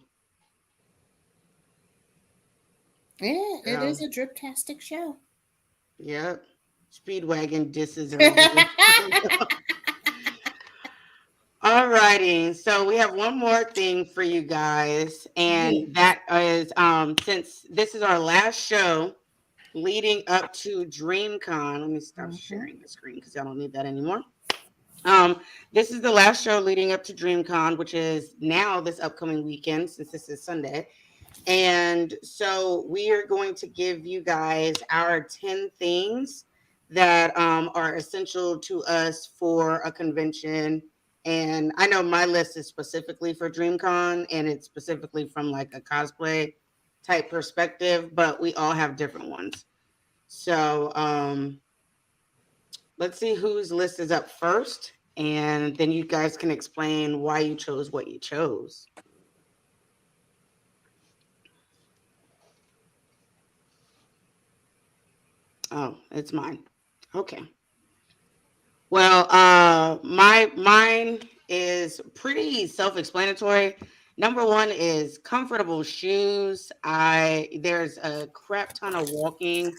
Yeah, it So, is a driptastic show. yep. Speedwagon disses everybody. Alrighty, so we have one more thing for you guys, and that is since this is our last show leading up to DreamCon. Let me stop sharing the screen because I don't need that anymore. This is the last show leading up to DreamCon, which is now this upcoming weekend since this is Sunday. And so we are going to give you guys our 10 things that are essential to us for a convention. And I know my list is specifically for DreamCon, and it's specifically from like a cosplay type perspective, but we all have different ones. So let's see whose list is up first, and then you guys can explain why you chose what you chose. Oh, it's mine. Okay. Well, mine is pretty self-explanatory. Number one is comfortable shoes. There's a crap ton of walking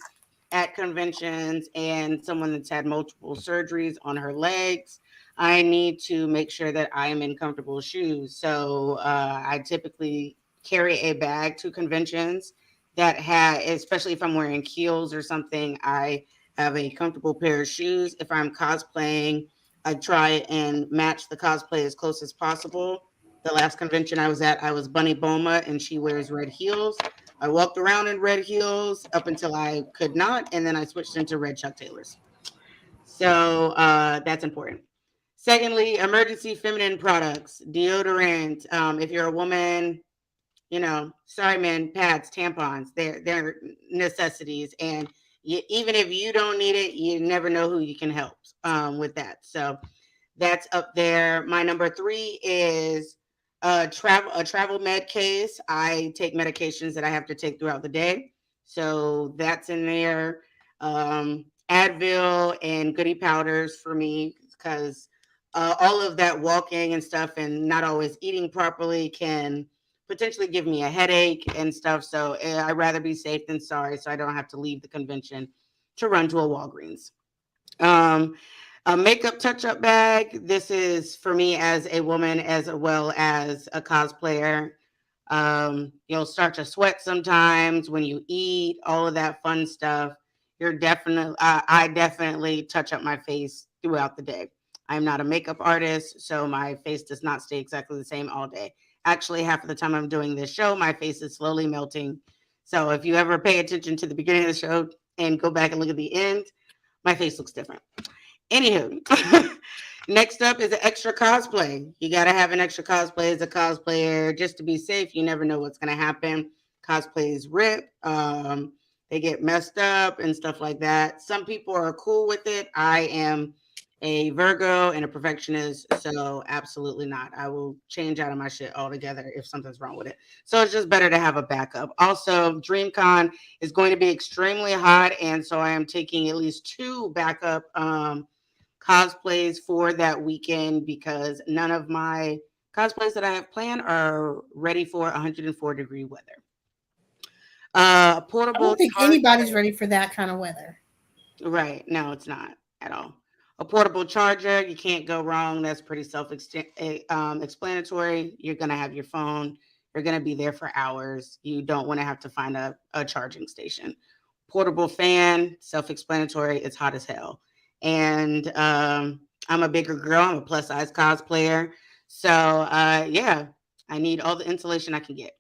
at conventions, and someone that's had multiple surgeries on her legs. I need to make sure that I am in comfortable shoes. So I typically carry a bag to conventions that especially if I'm wearing heels or something, I have a comfortable pair of shoes. If I'm cosplaying, I try and match the cosplay as close as possible. The last convention I was at, I was Bunny Boma, and she wears red heels. I walked around in red heels up until I could not, and then I switched into red Chuck Taylors. So that's important. Secondly, emergency feminine products, deodorant. If you're a woman, sorry, man, pads, tampons, they're necessities. And even if you don't need it, you never know who you can help with that. So that's up there. My number 3 is a travel med case. I take medications that I have to take throughout the day. So that's in there. Advil and goody powders for me because all of that walking and stuff and not always eating properly can potentially give me a headache and stuff. So I'd rather be safe than sorry, so I don't have to leave the convention to run to a Walgreens. A makeup touch-up bag. This is for me as a woman as well as a cosplayer. You'll start to sweat sometimes when you eat, all of that fun stuff. I definitely touch up my face throughout the day. I'm not a makeup artist, so my face does not stay exactly the same all day. Actually, half of the time I'm doing this show, my face is slowly melting. So if you ever pay attention to the beginning of the show and go back and look at the end, my face looks different. Anywho, next up is an extra cosplay. You got to have an extra cosplay as a cosplayer just to be safe. You never know what's going to happen. Cosplays rip. They get messed up and stuff like that. Some people are cool with it. I am a Virgo and a perfectionist, so absolutely not. I will change out of my shit altogether if something's wrong with it. So it's just better to have a backup. Also, DreamCon is going to be extremely hot, and so I am taking at least 2 backup cosplays for that weekend because none of my cosplays that I have planned are ready for 104-degree weather. I Portable don't think charger. anybody's ready for that kind of weather. Right. No, it's not at all. A portable charger, you can't go wrong. That's pretty self-explanatory. You're going to have your phone. You're going to be there for hours. You don't want to have to find a charging station. Portable fan, self-explanatory. It's hot as hell. And I'm a bigger girl. I'm a plus size cosplayer. So yeah, I need all the insulation I can get.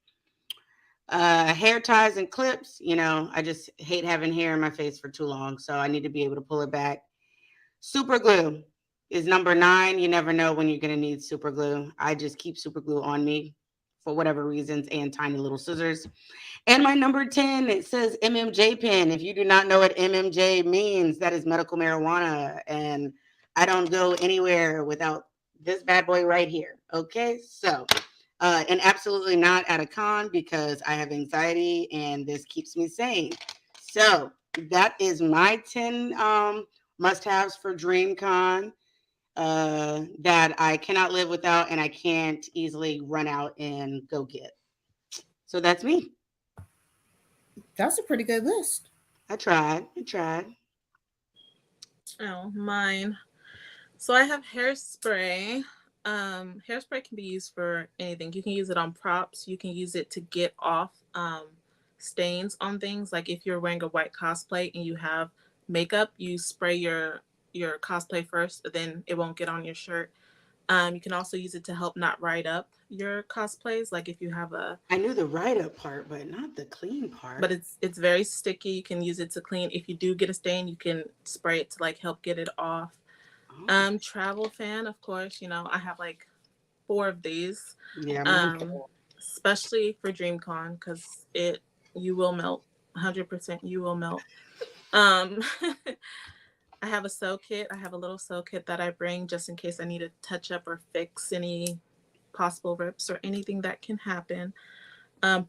Hair ties and clips, I just hate having hair in my face for too long. So I need to be able to pull it back. Super glue is number 9. You never know when you're going to need super glue. I just keep super glue on me for whatever reasons, and tiny little scissors. And my number 10, it says MMJ pen. If you do not know what MMJ means, that is medical marijuana. And I don't go anywhere without this bad boy right here. Okay. So, and absolutely not at a con because I have anxiety and this keeps me sane. So that is my 10 must-haves for DreamCon that I cannot live without and I can't easily run out and go get. So that's me. That's a pretty good list. I tried. Oh, mine. So I have hairspray. Hairspray can be used for anything. You can use it on props. You can use it to get off stains on things. Like if you're wearing a white cosplay and you have makeup, you spray your cosplay first, then it won't get on your shirt. You can also use it to help not ride up your cosplays. Like if you have I knew the ride up part, but not the clean part. But it's very sticky. You can use it to clean. If you do get a stain, you can spray it to like help get it off. Travel fan, of course. I have like 4 of these. Yeah. Especially for DreamCon because you will melt. 100% you will melt. I have a sew kit. I have a little sew kit that I bring just in case I need to touch up or fix any possible rips or anything that can happen.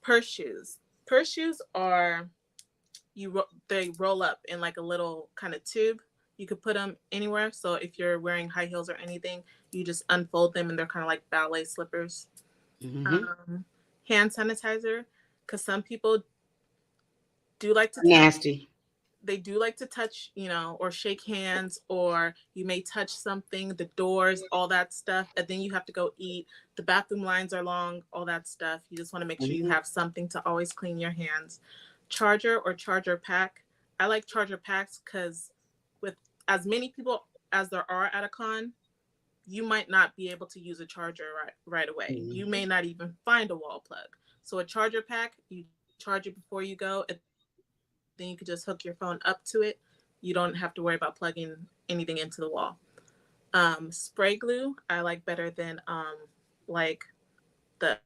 Purse shoes. Purse shoes are they roll up in like a little kind of tube. You could put them anywhere. So if you're wearing high heels or anything, you just unfold them and they're kind of like ballet slippers. Mm-hmm. Hand sanitizer, because some people do like to nasty. They do like to touch, or shake hands, or you may touch something, the doors, all that stuff, and then you have to go eat. The bathroom lines are long, all that stuff. You just want to make sure you have something to always clean your hands. Charger or charger pack. I like charger packs because with as many people as there are at a con, you might not be able to use a charger right away. You may not even find a wall plug. So a charger pack, you charge it before you go, and then you could just hook your phone up to it. You don't have to worry about plugging anything into the wall. Spray glue, I like better than like the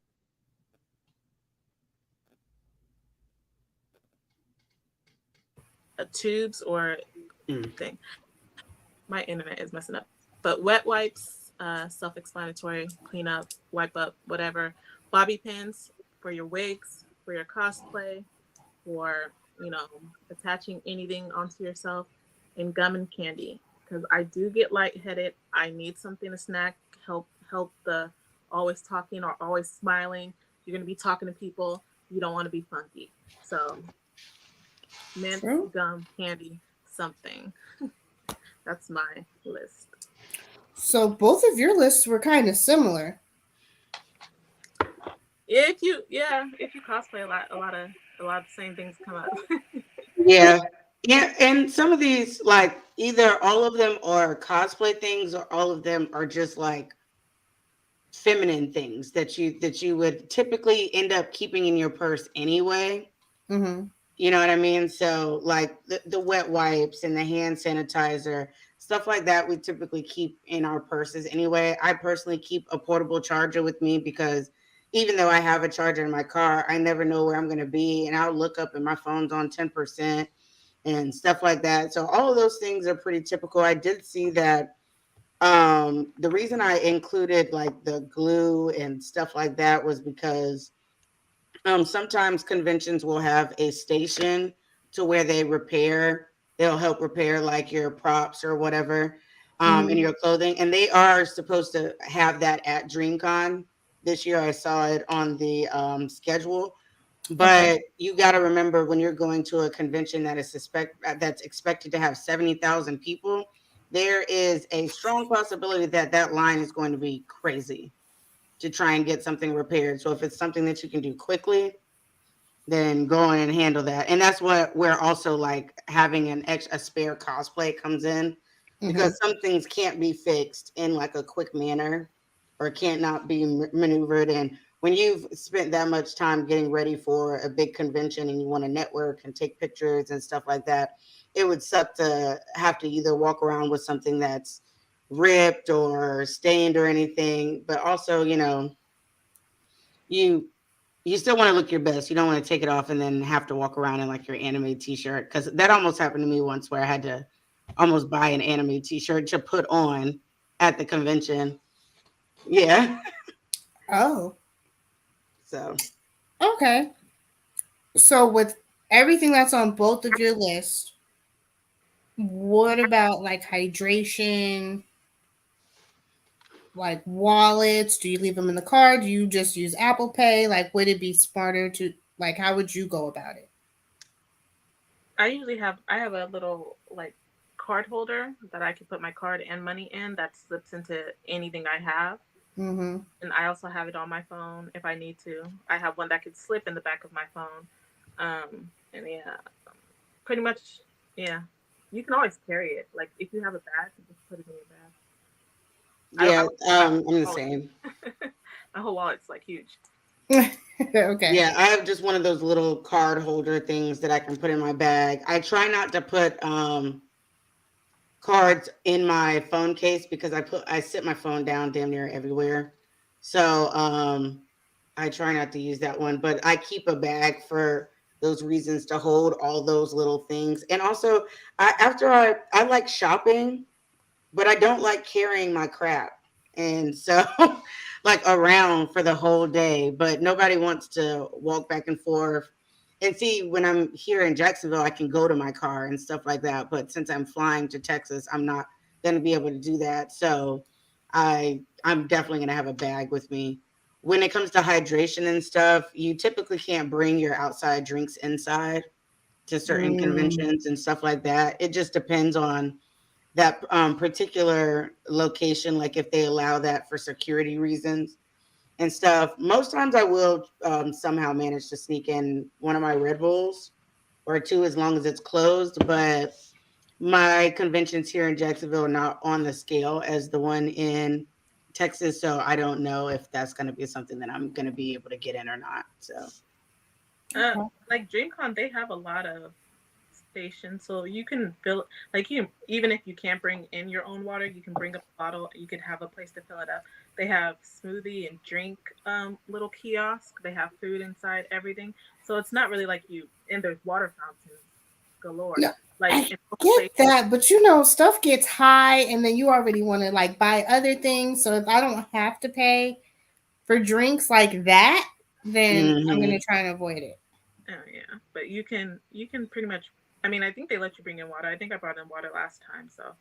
tubes or thing. My internet is messing up. But wet wipes, self-explanatory, clean up, wipe up, whatever. Bobby pins for your wigs, for your cosplay, for attaching anything onto yourself, and gum and candy. Because I do get lightheaded. I need something to snack, help the always talking or always smiling. You're going to be talking to people. You don't want to be funky. So mint, gum, candy, something. That's my list. So both of your lists were kind of similar. If you cosplay a lot of the same things come up. Yeah, and some of these, like either all of them are cosplay things, or all of them are just like feminine things that you would typically end up keeping in your purse anyway. Mm-hmm. You know what I mean? So like the wet wipes and the hand sanitizer, stuff like that, we typically keep in our purses anyway. I personally keep a portable charger with me because even though I have a charger in my car, I never know where I'm going to be. And I'll look up and my phone's on 10% and stuff like that. So all of those things are pretty typical. I did see that the reason I included like the glue and stuff like that was because sometimes conventions will have a station to where they'll help repair like your props or whatever in your clothing. And they are supposed to have that at DreamCon. This year I saw it on the schedule. But you got to remember when you're going to a convention that's expected to have 70,000 people, there is a strong possibility that that line is going to be crazy to try and get something repaired. So if it's something that you can do quickly, then go in and handle that. And that's what where also like having a spare cosplay comes in, because some things can't be fixed in like a quick manner or can't not be maneuvered. And when you've spent that much time getting ready for a big convention and you want to network and take pictures and stuff like that, it would suck to have to either walk around with something that's ripped or stained or anything. But also, you you still want to look your best. You don't want to take it off and then have to walk around in like your anime t-shirt, because that almost happened to me once where I had to almost buy an anime t-shirt to put on at the convention. Yeah. Oh, So okay. So with everything that's on both of your lists, what about like hydration, like wallets? Do you leave them in the car? Do you just use Apple Pay? Like, would it be smarter to like? How would you go about it? I have a little like card holder that I can put my card and money in that slips into anything I have. Mm-hmm. And I also have it on my phone if I need to. I have one that could slip in the back of my phone. And yeah, pretty much, yeah. You can always carry it. Like if you have a bag, you just put it in your bag. yeah, I'm the same. My whole wallet's like huge. Okay. Yeah, I have just one of those little card holder things that I can put in my bag. I try not to put cards in my phone case because I sit my phone down damn near everywhere. So I try not to use that one, but I keep a bag for those reasons to hold all those little things. And also I like shopping, but I don't like carrying my crap. And so like around for the whole day, but nobody wants to walk back and forth. And see, when I'm here in Jacksonville, I can go to my car and stuff like that. But since I'm flying to Texas, I'm not going to be able to do that. So I'm definitely going to have a bag with me. When it comes to hydration and stuff, you typically can't bring your outside drinks inside to certain conventions and stuff like that. It just depends on that particular location, like if they allow that for security reasons and stuff. Most times I will somehow manage to sneak in one of my Red Bulls or two as long as it's closed. But my conventions here in Jacksonville are not on the scale as the one in Texas. So I don't know if that's going to be something that I'm going to be able to get in or not. So, like DreamCon, they have a lot of stations, so you can fill like you even if you can't bring in your own water, you can bring up a bottle. You could have a place to fill it up. They have smoothie and drink little kiosk. They have food inside everything, so it's not really like you. And there's water fountains galore. No, Like I get that, but stuff gets high, and then you already want to like buy other things. So if I don't have to pay for drinks like that, then I'm gonna try and avoid it. Oh yeah, but you can pretty much. I mean, I think they let you bring in water. I think I brought in water last time, so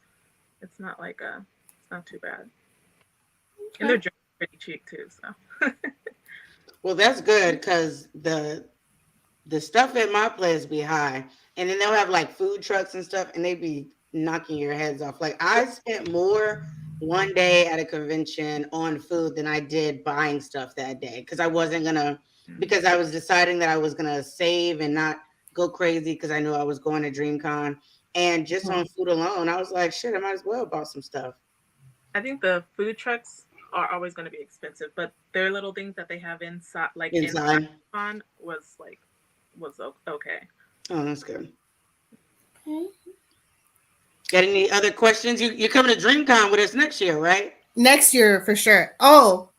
it's not like it's not too bad. Okay. And they're pretty cheap too. So. Well, that's good because the stuff at my place be high, and then they'll have like food trucks and stuff, and they be knocking your heads off. Like I spent more one day at a convention on food than I did buying stuff that day because I wasn't gonna. Because I was deciding that I was gonna save and not go crazy because I knew I was going to DreamCon, and just on food alone, I was like, shit, I might as well buy some stuff. I think the food trucks are always going to be expensive, but their little things that they have inside, like inside was okay. Oh, that's good. Okay. Got any other questions? You're coming to DreamCon with us next year, right? Next year for sure. Oh,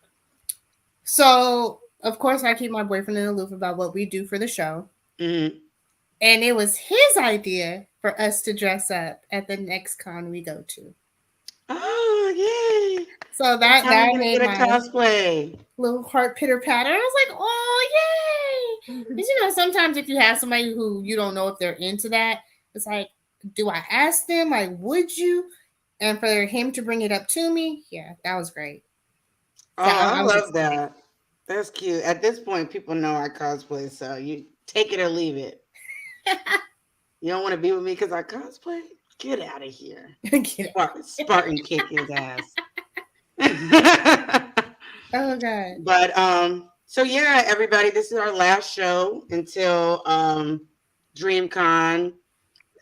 so of course I keep my boyfriend in the loop about what we do for the show. Mm-hmm. And it was his idea for us to dress up at the next con we go to. Oh, yay. So that made my cosplay. Little heart pitter patter. I was like, oh, yay. Because, sometimes if you have somebody who you don't know if they're into that, it's like, do I ask them? Like, would you? And for him to bring it up to me, yeah, that was great. Oh, I love that. That's cute. At this point, people know I cosplay, so you take it or leave it. You don't want to be with me because I cosplay? Get out of here. Get Spartan kick his ass. Oh God. But so yeah, everybody, this is our last show until DreamCon.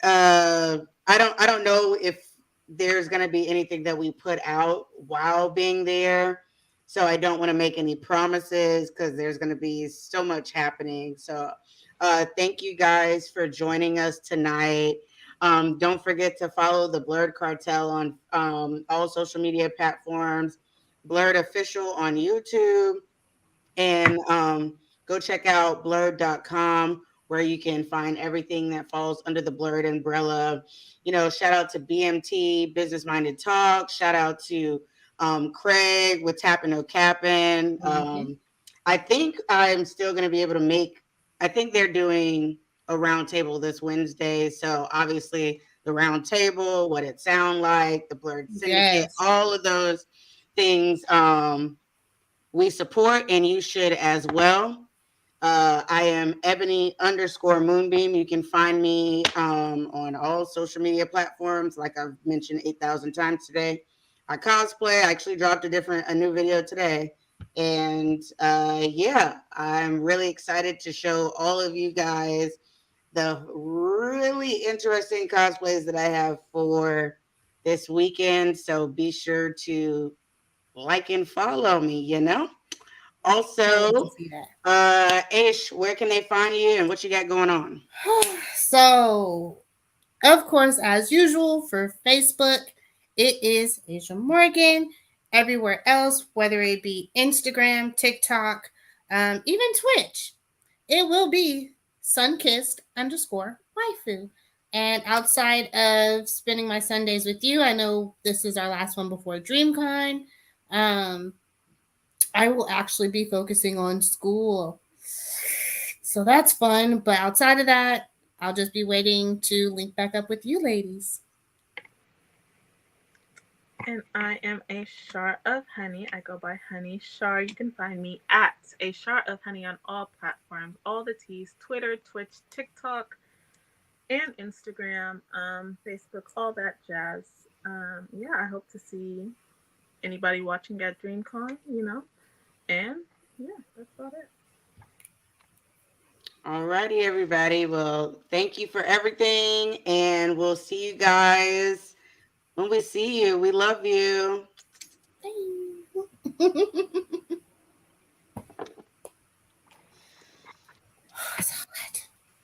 I don't know if there's gonna be anything that we put out while being there. So I don't want to make any promises because there's gonna be so much happening. So thank you guys for joining us tonight. Don't forget to follow the Blurred Cartel on all social media platforms, Blurred Official on YouTube, and go check out blurred.com where you can find everything that falls under the Blurred umbrella. You know, shout out to BMT, Business Minded Talk. Shout out to Craig with Tapping No Capping. I think I'm still going to be able to I think they're doing a round table this Wednesday. So obviously the round table, what it sound like, the Blurred Syndicate, Yes. all of those things we support, and you should as well. I am Ebony_Moonbeam. You can find me on all social media platforms, like I've mentioned 8,000 times today. I cosplay. I actually dropped a new video today. And yeah, I'm really excited to show all of you guys the really interesting cosplays that I have for this weekend. So be sure to like and follow me, you know? Also, Ish, where can they find you and what you got going on? So, of course, as usual, for Facebook, it is Asia Morgan. Everywhere else, whether it be Instagram, TikTok, even Twitch, it will be sunkissed_waifu. And outside of spending my Sundays with you, I know this is our last one before DreamCon. I will actually be focusing on school. So that's fun. But outside of that, I'll just be waiting to link back up with you ladies. And I am a Shar of Honey. I go by Honey Shar. You can find me at a Shar of Honey on all platforms, all the T's, Twitter, Twitch, TikTok, and Instagram, Facebook, all that jazz. Yeah, I hope to see anybody watching at DreamCon, you know. And yeah, that's about it. Alrighty, everybody. Well, thank you for everything, and we'll see you guys when we see you. We love you. Bye.